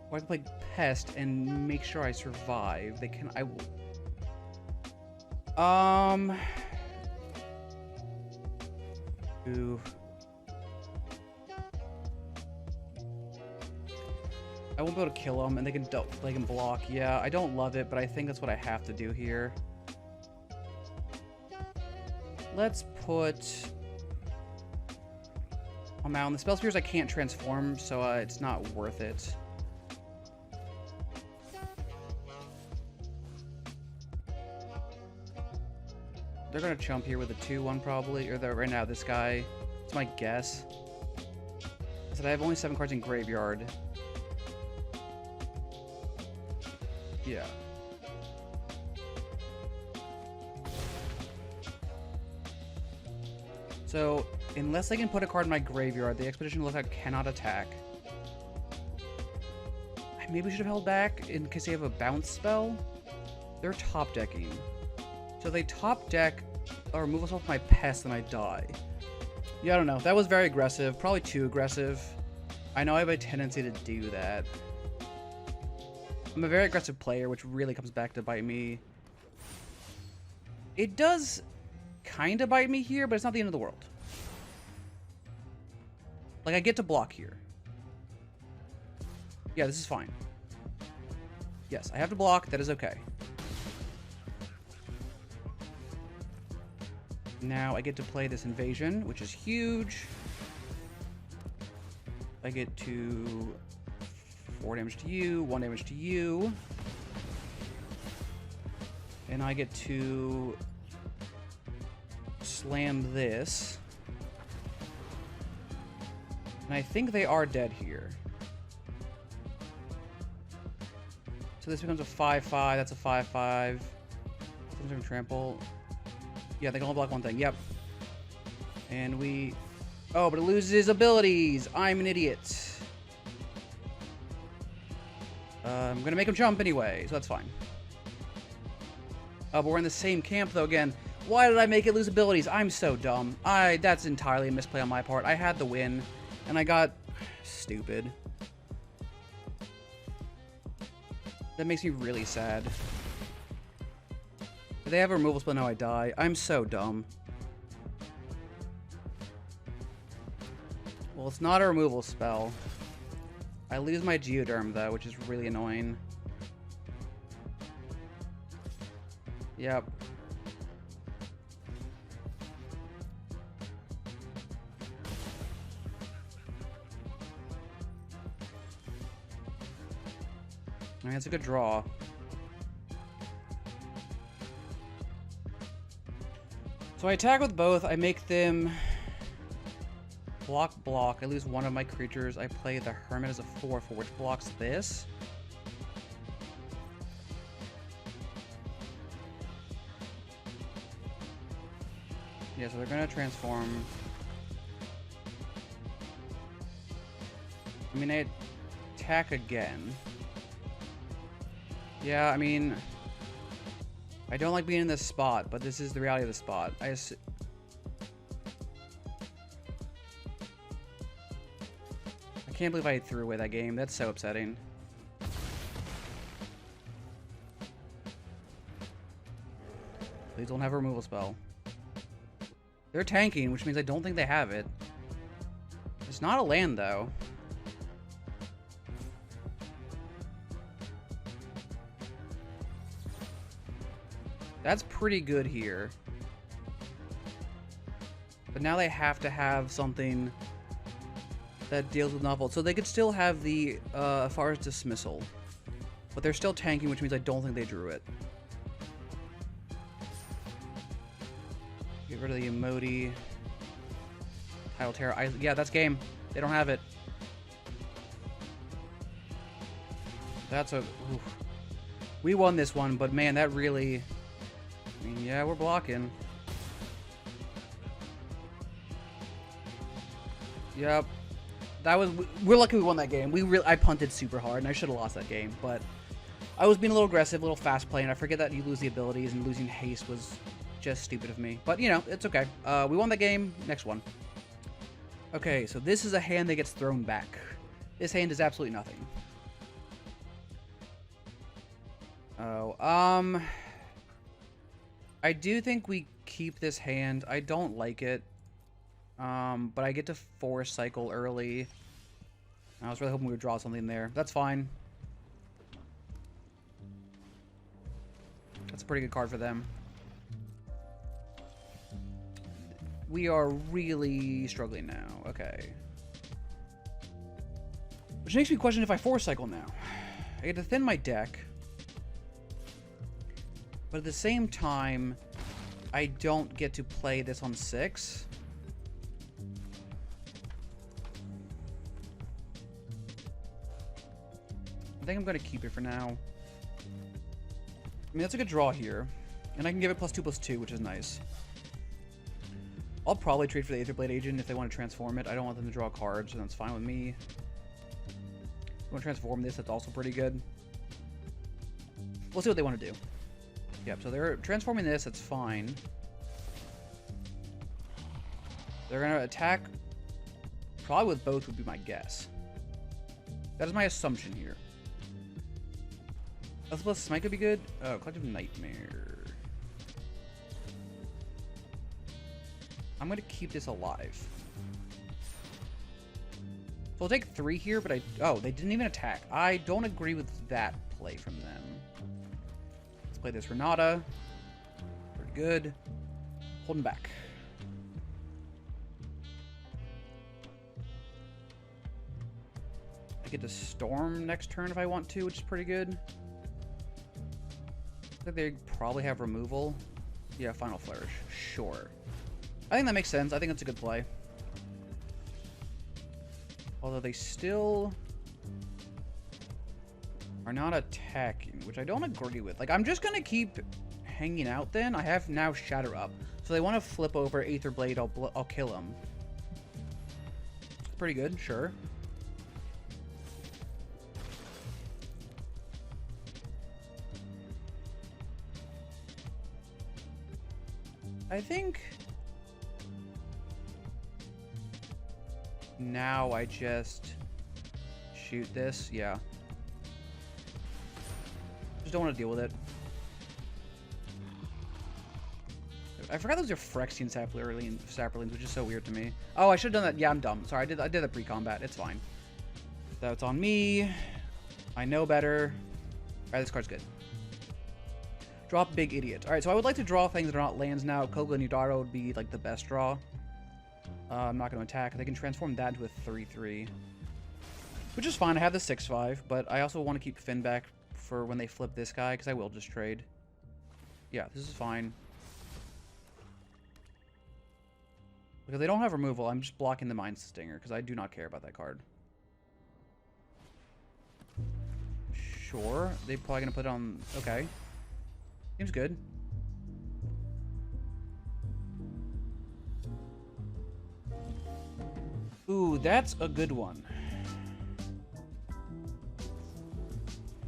Or I can play Pest and make sure I survive. They can... I will... Ooh. I won't be able to kill them, and they can block. Yeah, I don't love it, but I think that's what I have to do here. Let's put... Oh, man, on the Spellspears I can't transform, so it's not worth it. They're gonna chump here with a 2-1 probably, or right now this guy. It's my guess. I said I have only 7 cards in graveyard. Yeah. So, unless I can put a card in my graveyard, the Expedition Lookout cannot attack. I maybe should have held back in case they have a bounce spell. They're top decking. So if they top deck a removal spell from my Pest, then I die. Yeah, I don't know. That was very aggressive. Probably too aggressive. I know I have a tendency to do that. I'm a very aggressive player, which really comes back to bite me. It does kind of bite me here, but it's not the end of the world. Like, I get to block here. Yeah, this is fine. Yes, I have to block. That is okay. Now I get to play this invasion, which is huge. I get to 4 damage to you, 1 damage to you. And I get to slam this. And I think they are dead here. So this becomes a 5-5. That's a 5-5. Some trample. Yeah, they can only block one thing. Yep. And we... Oh, but it loses abilities. I'm an idiot. I'm gonna make him jump anyway, so that's fine. Oh, but we're in the same camp, though, again. Why did I make it lose abilities? I'm so dumb. That's entirely a misplay on my part. I had the win, and I got... stupid. That makes me really sad. If they have a removal spell, now I die. I'm so dumb. Well, it's not a removal spell. I lose my Geoderm, though, which is really annoying. Yep. I mean, it's a good draw. So I attack with both. I make them block, block. I lose one of my creatures. I play the Hermit as a 4/4, which blocks this. Yeah, so they're gonna transform. I mean, they attack again. Yeah, I mean, I don't like being in this spot, but this is the reality of the spot. I can't believe I threw away that game. That's so upsetting. Please don't have a removal spell. They're tanking, which means I don't think they have it. It's not a land, though. That's pretty good here. But now they have to have something that deals with novel. So they could still have the Forest Dismissal. But they're still tanking, which means I don't think they drew it. Get rid of the Emoti. Tidal Terror. Yeah, that's game. They don't have it. That's a... Oof. We won this one, but man, that really... I mean, yeah, we're blocking. Yep. That was... We're lucky we won that game. I punted super hard, and I should have lost that game, but... I was being a little aggressive, a little fast playing. I forget that you lose the abilities, and losing haste was just stupid of me. But, you know, it's okay. We won that game. Next one. Okay, so this is a hand that gets thrown back. This hand is absolutely nothing. Oh, I do think we keep this hand. I don't like it. But I get to force cycle early. I was really hoping we would draw something there. That's fine. That's a pretty good card for them. We are really struggling now. Okay. Which makes me question if I force cycle now. I get to thin my deck. But at the same time, I don't get to play this on 6. I think I'm going to keep it for now. I mean, that's a good draw here. And I can give it +2/+2, which is nice. I'll probably trade for the Aetherblade Agent if they want to transform it. I don't want them to draw cards, and that's fine with me. If you want to transform this, that's also pretty good. We'll see what they want to do. Yep, so they're transforming this, that's fine. They're going to attack, probably with both would be my guess. That is my assumption here. Elspeth's Smite could be good. Oh, Collective Nightmare. I'm going to keep this alive. So I'll take 3 here, but oh, they didn't even attack. I don't agree with that play from them. Let's play this Renata. Pretty good. Holding back. I get to Storm next turn if I want to, which is pretty good. I think they probably have removal. Yeah, Final Flourish. Sure. I think that makes sense. I think that's a good play. Although they still are not attacking, which I don't agree with. Like, I'm just going to keep hanging out then. I have now Shatter up. So they want to flip over Aetherblade, I'll kill them. Pretty good, sure. I think now I just shoot this. Yeah. Just don't want to deal with it. I forgot those are Phyrexian Saplings, which is so weird to me. Oh, I should have done that. Yeah, I'm dumb. Sorry, I did that pre-combat. It's fine. That's on me. I know better. Alright, this card's good. Drop Big Idiot. Alright, so I would like to draw things that are not lands now. Kogla Nudaro would be like the best draw. I'm not going to attack. They can transform that into a 3/3. Which is fine. I have the 6/5, but I also want to keep Finn back for when they flip this guy, because I will just trade. Yeah, this is fine. Because they don't have removal, I'm just blocking the Mind Stinger, because I do not care about that card. Sure. They're probably going to put it on... Okay. Seems good. Ooh, that's a good one.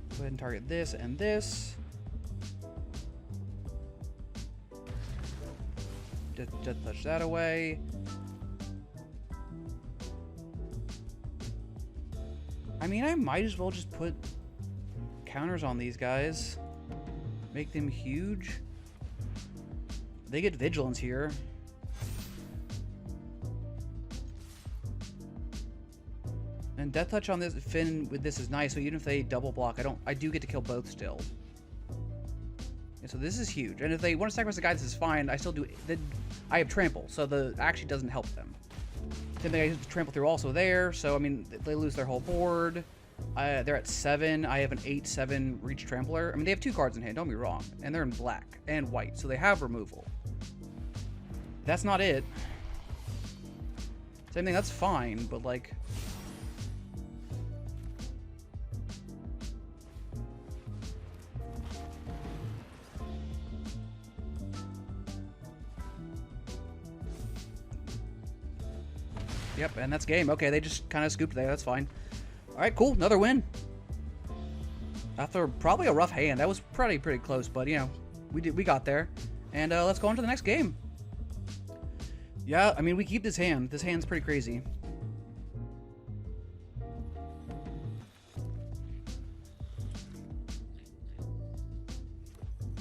Go ahead and target this and this. Just touch that away. I mean, I might as well just put counters on these guys. Make them huge. They get Vigilance here. And Death Touch on this Finn with this is nice, so even if they double block, I do get to kill both still. And so this is huge. And if they want to sacrifice the guy, this is fine. I still do. I have Trample, so the actually doesn't help them. Then they trample through also there, so I mean they lose their whole board. They're at 7. I have an 8/7 Reach Trampler. I mean they have 2 cards in hand. Don't be wrong, and they're in black and white, so they have removal. That's not it. Same thing. That's fine, but like. Yep, and that's game. Okay, they just kind of scooped there. That's fine. All right, cool. Another win. After probably a rough hand. That was pretty close, but, you know, we got there. And let's go on to the next game. Yeah, I mean, we keep this hand. This hand's pretty crazy.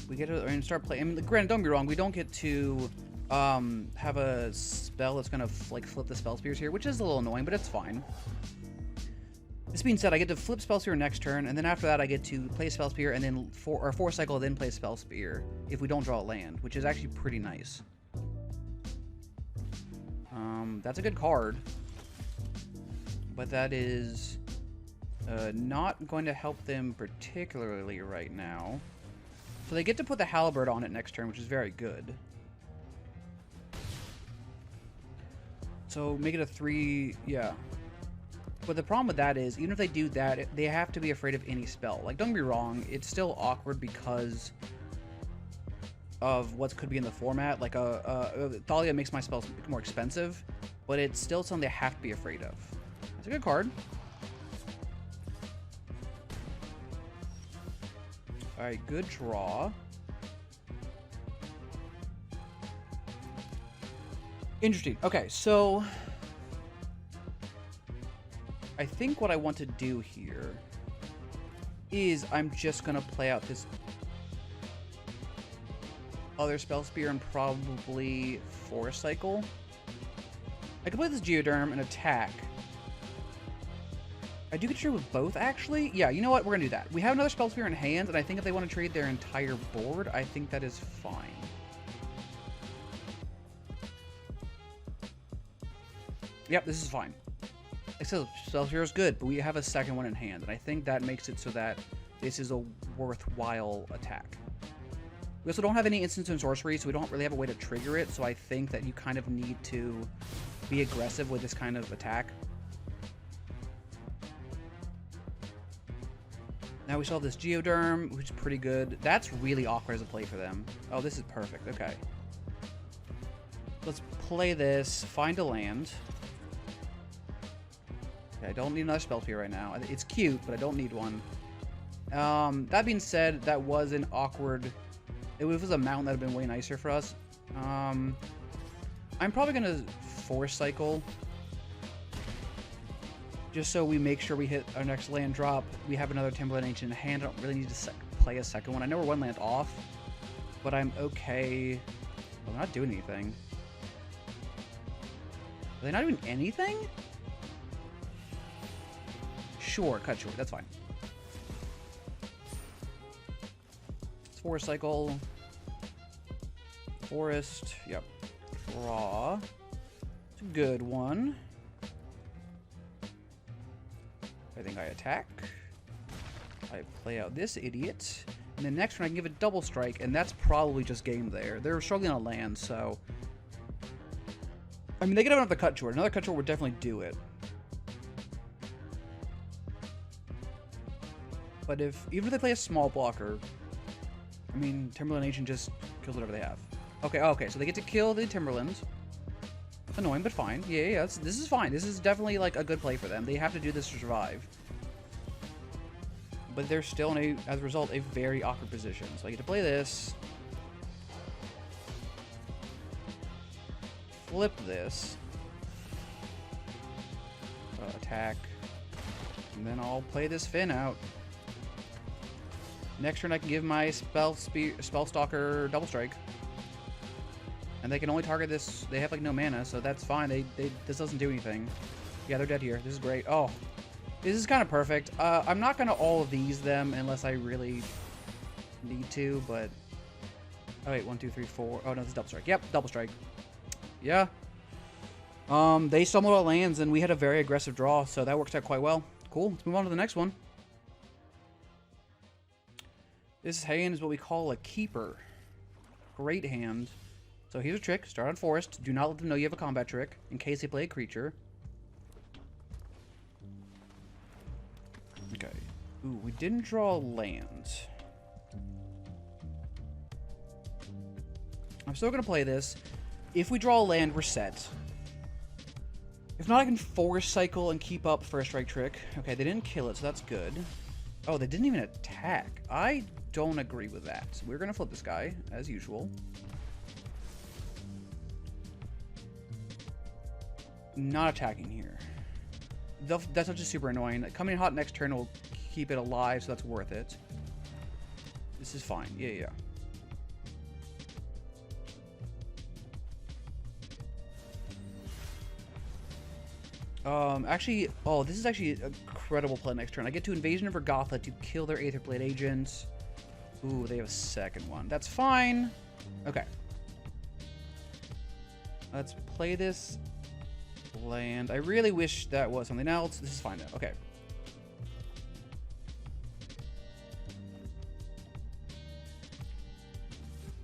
We get to start playing. I mean, granted, don't be wrong. We don't get to... have a spell that's gonna like flip the Spellspears here, which is a little annoying, but it's fine. This being said, I get to flip Spellspear next turn, and then after that I get to play Spellspear and then force cycle, then play Spellspear if we don't draw a land, which is actually pretty nice. That's a good card, but that is not going to help them particularly right now. So they get to put the Halberd on it next turn, which is very good. So make it a 3, yeah. But the problem with that is, even if they do that, they have to be afraid of any spell. Like, don't get me wrong, it's still awkward because of what could be in the format. Like, Thalia makes my spells more expensive, but it's still something they have to be afraid of. It's a good card. Alright, good draw. Interesting. Okay, so I think what I want to do here is I'm just going to play out this other Spellspear and probably Force Cycle. I could play this Geoderm and attack. I do get to trade with both, actually. Yeah, you know what? We're going to do that. We have another Spellspear in hand, and I think if they want to trade their entire board, I think that is fine. Yep, this is fine. Spellspear is good, but we have a second one in hand, and I think that makes it so that this is a worthwhile attack. We also don't have any instants and sorcery, so we don't really have a way to trigger it, so I think that you kind of need to be aggressive with this kind of attack. Now we still have this Geoderm, which is pretty good. That's really awkward as a play for them. Oh, this is perfect. Okay. Let's play this, find a land. Okay, I don't need another Spellspear right now. It's cute, but I don't need one. That being said, that was an awkward... If it was a mountain, that would have been way nicer for us. I'm probably going to Force Cycle. Just so we make sure we hit our next land drop. We have another Timberland Ancient in hand. I don't really need to play a second one. I know we're one land off, but I'm okay. Well, they're not doing anything. Are they not doing anything? Sure, cut short. That's fine. Let's Force Cycle. Forest. Yep. Draw. It's a good one. I think I attack. I play out this idiot. And the next one I can give a double strike, and that's probably just game there. They're struggling on land, so... I mean, they could have another cut short. Another cut short would definitely do it. But even if they play a small blocker, I mean, Timberland Ancient just kills whatever they have. Okay, okay, so they get to kill the Timberland. Annoying, but fine. Yeah, this is fine. This is definitely, like, a good play for them. They have to do this to survive. But they're still in as a result, a very awkward position. So I get to play this. Flip this. Attack. And then I'll play this Finn out. Next turn I can give my Spellstalker Double Strike. And they can only target this. They have like no mana, so that's fine. This doesn't do anything. Yeah, they're dead here. This is great. Oh, this is kind of perfect. I'm not gonna all of these them unless I really need to, but... Oh wait, 1, 2, 3, 4. Oh no, this is Double Strike. Yep, Double Strike. Yeah. They stumbled out lands, and we had a very aggressive draw, so that works out quite well. Cool. Let's move on to the next one. This hand is what we call a keeper. Great hand. So here's a trick. Start on forest. Do not let them know you have a combat trick, in case they play a creature. Okay. Ooh, we didn't draw land. I'm still going to play this. If we draw a land, we're set. If not, I can force cycle and keep up First Strike Trick. Okay, they didn't kill it, so that's good. Oh, they didn't even attack. I don't agree with that. We're going to flip this guy, as usual. Not attacking here. That's just super annoying. Coming in hot next turn will keep it alive, so that's worth it. This is fine. Yeah. Actually, oh, this is actually a incredible play next turn. I get to Invasion of Regatha to kill their Aetherblade agent. Ooh, they have a second one. That's fine. Okay. Let's play this land. I really wish that was something else. This is fine though. Okay.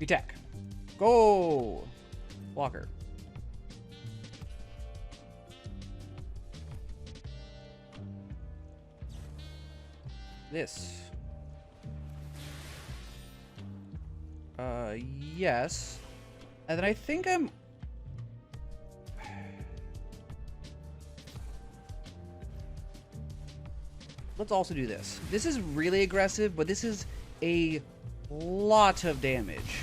Attack. Go! Blocker. This. Yes. And then I think I'm... Let's also do this. This is really aggressive, but this is a lot of damage.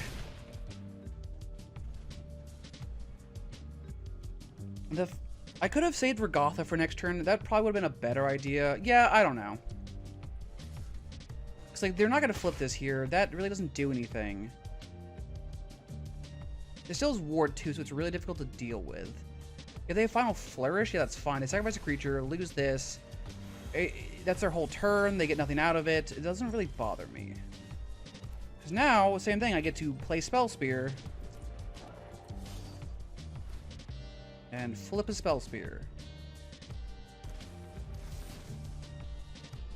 I could have saved Regatha for next turn. That probably would have been a better idea. Yeah, I don't know. It's like, they're not going to flip this here. That really doesn't do anything. It still has Ward 2, so it's really difficult to deal with. If they have Final Flourish, yeah, that's fine. They sacrifice a creature, lose this. That's their whole turn. They get nothing out of it. It doesn't really bother me. Because now, same thing. I get to play Spellspear. And flip a Spellspear.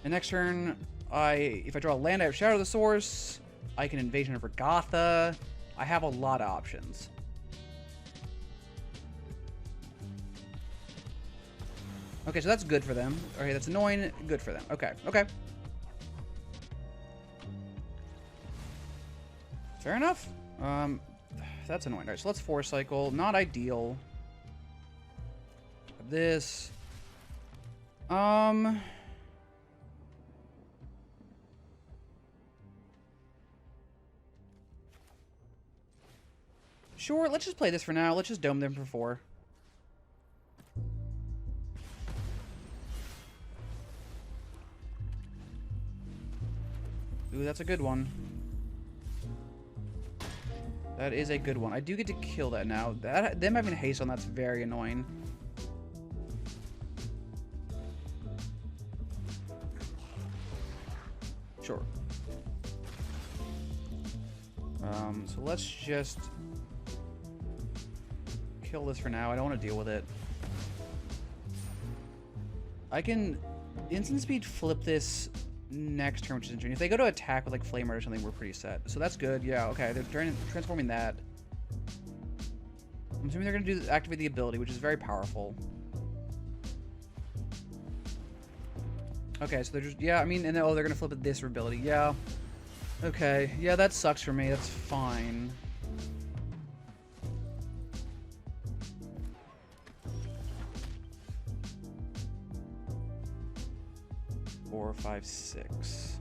And next turn, if I draw a land, I have Shadow the Source. I can Invasion of Regatha. I have a lot of options. Okay, so that's good for them. Okay, that's annoying. Good for them. Okay, okay. Fair enough. That's annoying. All right, so let's Force Cycle. Not ideal. This. Sure, let's just play this for now. Let's just dome them for 4. Ooh, that's a good one. That is a good one. I do get to kill that now. Them having haste on that's very annoying. Sure. So let's just kill this for now. I don't want to deal with it. I can instant speed flip this next turn, which is interesting. If they go to attack with like Flame Art or something, we're pretty set. So that's good. Yeah, okay. They're transforming that. I'm assuming they're going to activate the ability, which is very powerful. Okay, so they're just... Yeah, I mean... And then, oh, they're going to flip it this ability. Yeah. Okay. Yeah, that sucks for me. That's fine. Four, five, six.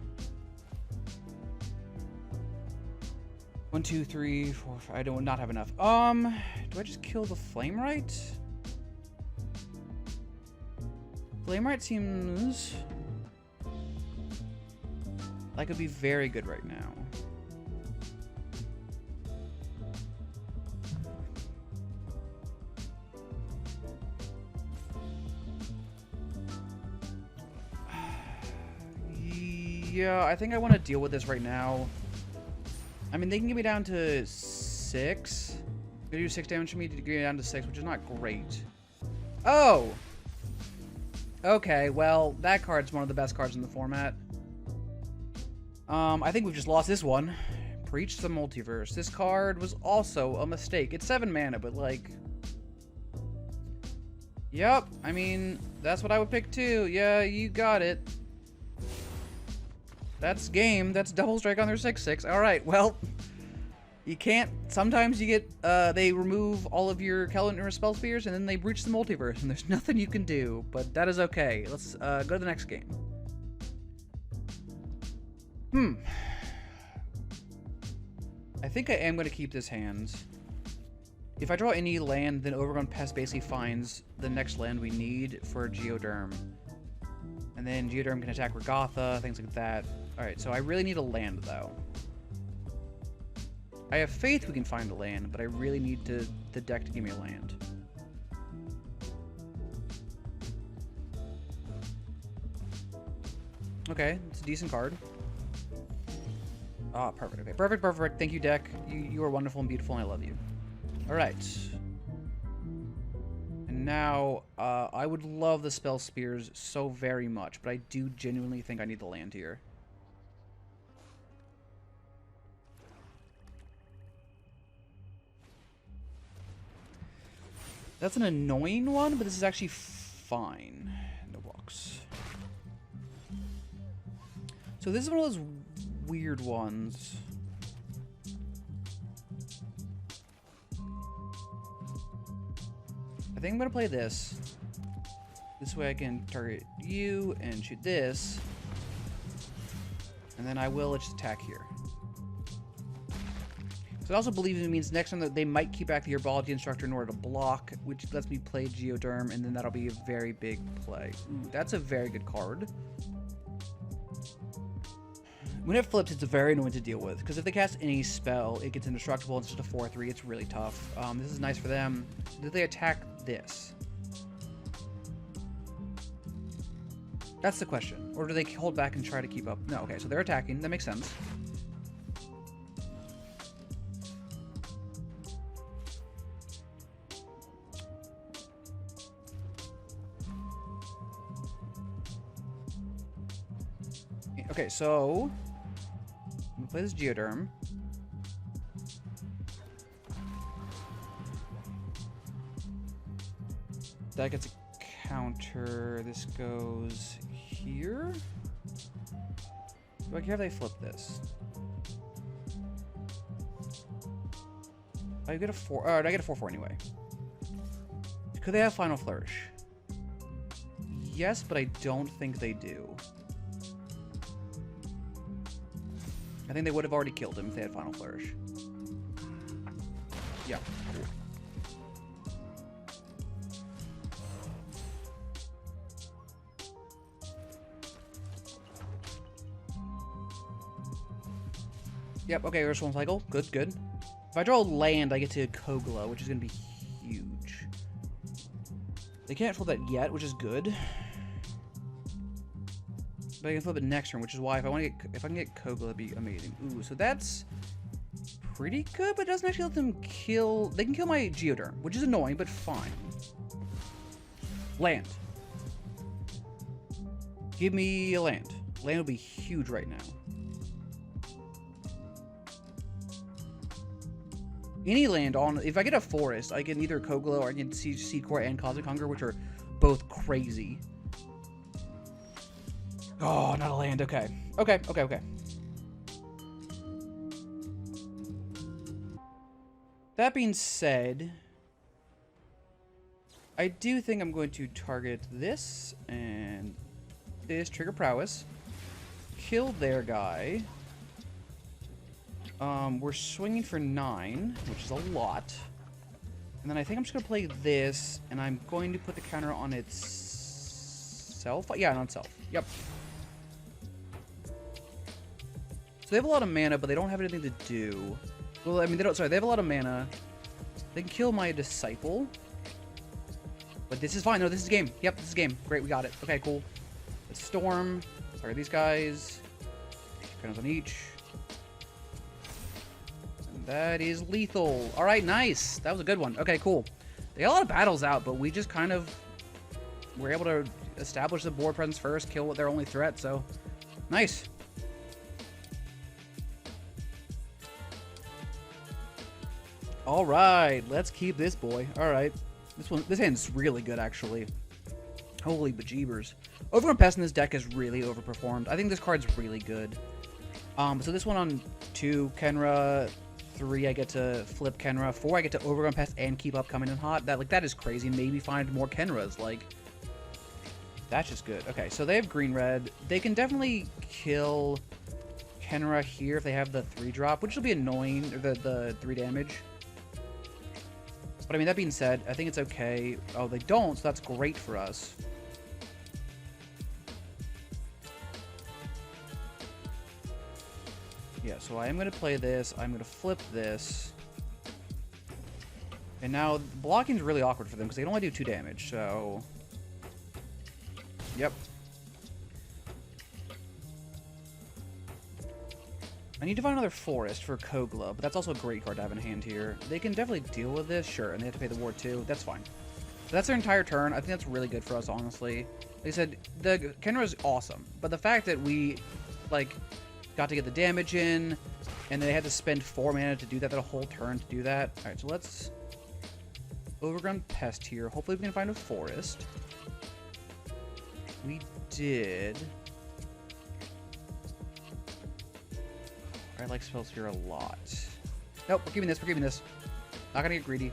1, 2, 3, 4, 5. I do not have enough. Do I just kill the Flamerite? Flamerite seems like it'd be very good right now. Yeah, I think I want to deal with this right now. I mean, they can get me down to 6. They do 6 damage to me to get me down to 6, which is not great. Oh! Okay, well, that card's one of the best cards in the format. I think we've just lost this one. Preach the Multiverse. This card was also a mistake. It's 7 mana, but like... Yep, I mean, that's what I would pick too. Yeah, you got it. That's game. That's double strike on their 6/6. Alright, well... You can't... Sometimes you get... they remove all of your Khenra Spellspears, and then they breach the Multiverse, and there's nothing you can do. But that is okay. Let's go to the next game. I think I am going to keep this hand. If I draw any land, then Overgrown Pest basically finds the next land we need for Geoderm. And then Geoderm can attack Regatha, things like that. Alright, so I really need a land, though. I have faith we can find a land, but I really need the deck to give me a land. Okay, it's a decent card. Ah, perfect. Okay, perfect, perfect. Thank you, deck. You are wonderful and beautiful, and I love you. All right. And now, I would love the Spell Spears so very much, but I do genuinely think I need the land here. That's an annoying one, but this is actually fine. No blocks. So this is one of those weird ones. I think I'm going to play this. This way I can target you and shoot this. And then I will just attack here. So I also believe it means next time that they might keep back the Herbology Instructor in order to block, which lets me play Geoderm, and then that'll be a very big play. Ooh, that's a very good card. When it flips, it's very annoying to deal with, because if they cast any spell, it gets indestructible, it's just a 4/3, it's really tough. This is nice for them. Do they attack this? That's the question. Or do they hold back and try to keep up? No, okay, so they're attacking. That makes sense. Okay, so I'm gonna play this Geoderm. That gets a counter. This goes here. Do I care if they flip this? I get a 4. Alright, I get a 4/4 anyway. Could they have Final Flourish? Yes, but I don't think they do. I think they would have already killed him if they had Final Flourish. Yeah, cool. Yep, okay, Ursula Cycle. Good, good. If I draw land, I get to Kogla, which is going to be huge. They can't flip that yet, which is good. But I can flip it next turn, which is why if I can get Kogla, it'd be amazing. Ooh, so that's pretty good, but it doesn't actually let them kill... They can kill my Geoderm, which is annoying, but fine. Land. Give me a land. Land will be huge right now. Any land on... If I get a forest, I get either Kogla or I get Seed Core and Cosmic Hunger, which are both crazy. Oh, not a land. Okay. Okay. That being said, I do think I'm going to target this and this. Trigger Prowess. Kill their guy. We're swinging for 9, which is a lot. And then I think I'm just going to play this, and I'm going to put the counter on itself. Yeah, on itself. Yep. So they have a lot of mana, but they don't have anything to do. Well, I mean, they don't... Sorry, they have a lot of mana. They can kill my Disciple. But this is fine. No, this is game. Yep, this is game. Great, we got it. Okay, cool. Let's Storm. Target these guys. Counters on each. That is lethal. All right, nice. That was a good one. Okay, cool. They got a lot of battles out, but we just kind of were able to establish the board presence first, kill their only threat, so nice. All right, let's keep this boy. All right. This hand's really good, actually. Holy bejeebers. Overgrown Pest in this deck is really overperformed. I think this card's really good. So this one on 2, Khenra... 3, I get to flip Khenra. 4, I get to Overgrown Pest and keep up coming in hot. That is crazy. Maybe find more Khenras. Like, that's just good. Okay, so they have green-red. They can definitely kill Khenra here if they have the 3-drop, which will be annoying, or the 3 damage. But I mean, that being said, I think it's okay. Oh, they don't, so that's great for us. Yeah, so I am going to play this. I'm going to flip this. And now, blocking is really awkward for them because they can only do 2 damage, so... Yep. I need to find another forest for Kogla, but that's also a great card to have in hand here. They can definitely deal with this, sure, and they have to pay the ward too. That's fine. So that's their entire turn. I think that's really good for us, honestly. Like I said, the Khenra is awesome, but the fact that we, like... got to get the damage in, and they had to spend 4 mana to do that, a whole turn to do that. Alright, so let's Overgrown Pest here. Hopefully we can find a forest. We did. I like Spellspear a lot. Nope, we're keeping this, Not gonna get greedy.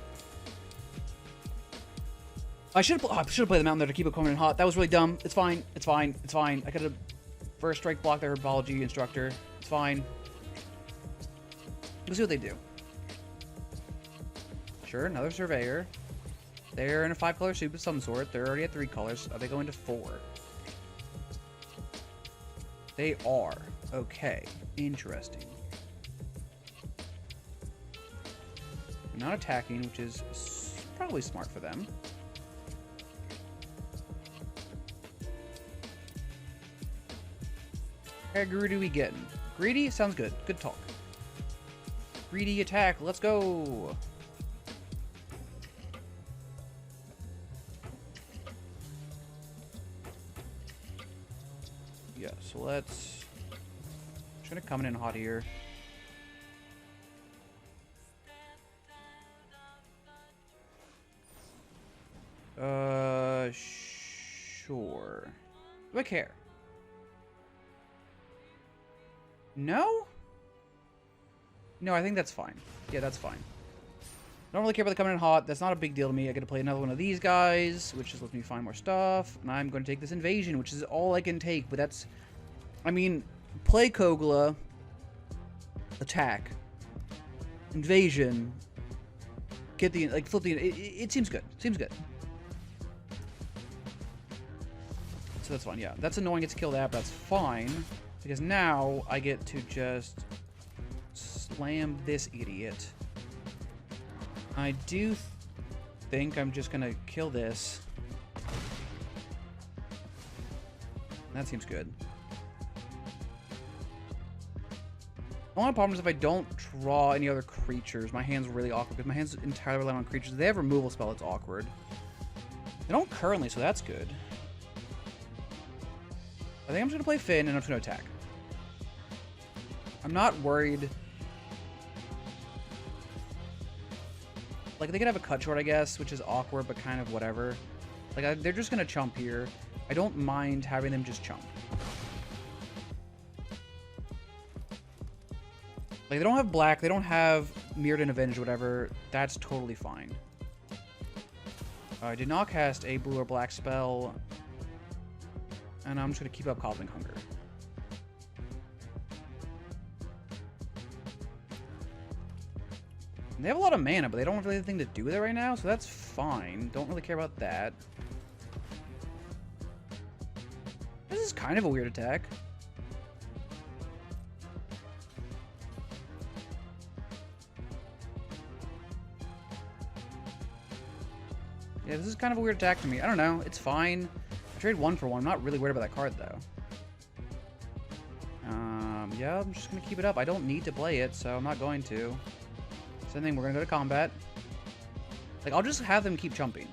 I should have played the mountain there to keep it coming in hot. That was really dumb. It's fine. I could have First strike block their herbology instructor. It's fine. We'll see what they do. Sure, another surveyor. They're in a 5-color suit of some sort. They're already at 3 colors. Are they going to 4? They are. Okay. Interesting. Not attacking, which is probably smart for them. How greedy we getting? Greedy? Sounds good. Good talk. Greedy attack. Let's go. Yeah, so let's... I'm trying to come in hot here. Sure. Do I care? No? No, I think that's fine. Yeah, that's fine. I don't really care about the coming in hot. That's not a big deal to me. I get to play another one of these guys, which just lets me find more stuff. And I'm going to take this invasion, which is all I can take. But that's... I mean, play Kogla. Attack. Invasion. Get the... Like, flip the... It seems good. Seems good. So that's fine, yeah. That's annoying. It's kill that, but that's fine. Because now I get to just slam this idiot. I do think I'm just going to kill this. That seems good. The only problem is if I don't draw any other creatures, my hand's really awkward because my hand's entirely reliant on creatures. If they have a removal spell, it's awkward. They don't currently, so that's good. I think I'm just going to play Finn and I'm just going to attack. I'm not worried. Like, they could have a cut short, I guess, which is awkward, but kind of whatever. Like, they're just going to chump here. I don't mind having them just chump. Like, they don't have black. They don't have Mirrored and Avenged, whatever. That's totally fine. I did not cast a blue or black spell. And I'm just going to keep up Cosmic Hunger. And they have a lot of mana, but they don't have really anything to do with it right now, so that's fine. Don't really care about that. This is kind of a weird attack. Yeah, this is kind of a weird attack to me. I don't know. It's fine. I trade 1 for 1. I'm not really worried about that card, though. Yeah, I'm just going to keep it up. I don't need to play it, so I'm not going to. Same thing, we're going to go to combat. Like, I'll just have them keep jumping.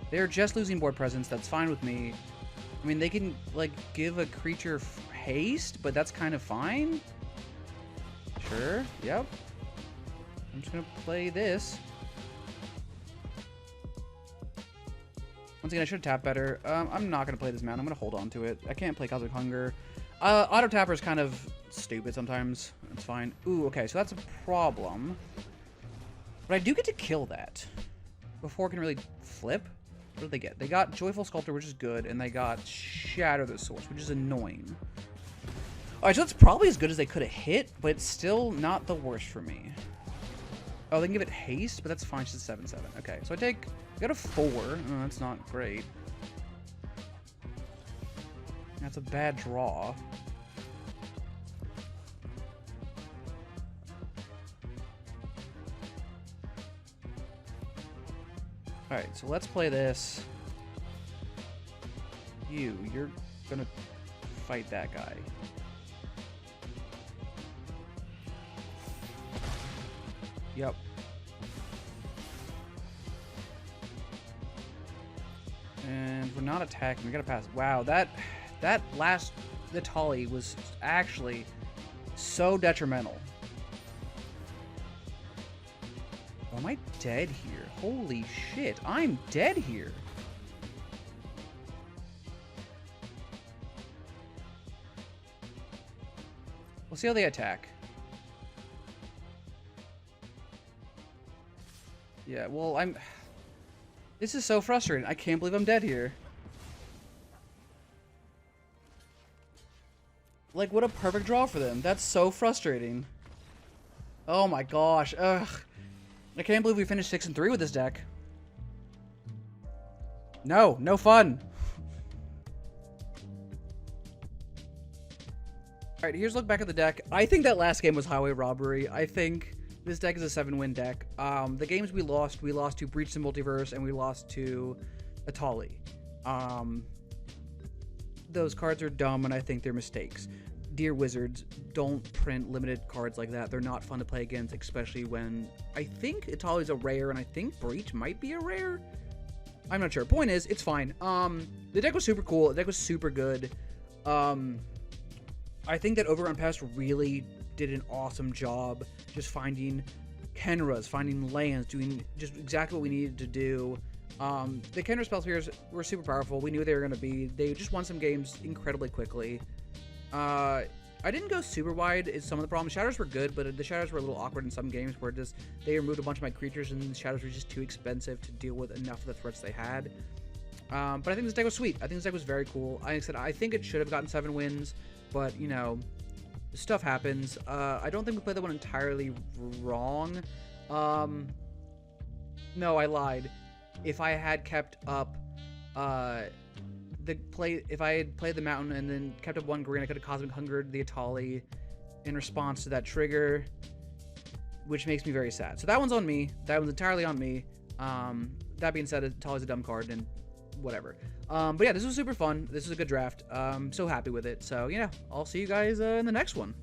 They're just losing board presence. That's fine with me. I mean, they can, like, give a creature haste, but that's kind of fine. Sure, yep. I'm just going to play this. Once again, I should tap better. I'm not going to play this mountain. I'm going to hold on to it. I can't play Cosmic Hunger. Auto Tapper is kind of stupid sometimes. It's fine. Ooh, okay, so that's a problem. But I do get to kill that before it can really flip. What did they get? They got Joyful Sculptor, which is good, and they got Shatter the Source, which is annoying. Alright, so that's probably as good as they could have hit, but it's still not the worst for me. Oh, they can give it haste, but that's fine. She's a 7/7. Okay, so I got a 4. Oh, that's not great. That's a bad draw. Alright, so let's play this. You're gonna fight that guy. Yep. And we're not attacking. We gotta pass. Wow, that last Atali was actually so detrimental. Oh, am I dead here? Holy shit, I'm dead here. We'll see how they attack. Yeah, well, this is so frustrating. I can't believe I'm dead here. Like, what a perfect draw for them. That's so frustrating. Oh my gosh. Ugh. I can't believe we finished 6-3 with this deck. No fun. Alright, here's a look back at the deck. I think that last game was Highway Robbery. I think this deck is a 7-win deck. The games we lost to Breach the Multiverse, and we lost to Atali. Those cards are dumb, and I think they're mistakes. Dear Wizards, don't print limited cards like that. They're not fun to play against, especially when I think Atali's a rare, and I think Breach might be a rare. I'm not sure. Point is, it's fine. The deck was super cool. The deck was super good. I think that Overrun Pest really did an awesome job just finding Khenras, finding lands, doing just exactly what we needed to do. The Khenra Spellspears were super powerful. We knew they were going to be. They just won some games incredibly quickly. I didn't go super wide is some of the problems. Shadows were good, but the Shadows were a little awkward in some games where they removed a bunch of my creatures and the Shadows were just too expensive to deal with enough of the threats they had. But I think this deck was sweet. I think this deck was very cool. Like I said, I think it should have gotten 7 wins, but, you know, stuff happens. I don't think we played that one entirely wrong. No, I lied. If I had kept up if I had played the mountain and then kept up 1 green, I could have Cosmic Hungered the Atali in response to that trigger, which makes me very sad. So that one's on me. That one's entirely on me. That being said, Atali's a dumb card and whatever. But yeah, this was super fun. This was a good draft. I'm so happy with it. So, yeah, I'll see you guys in the next one.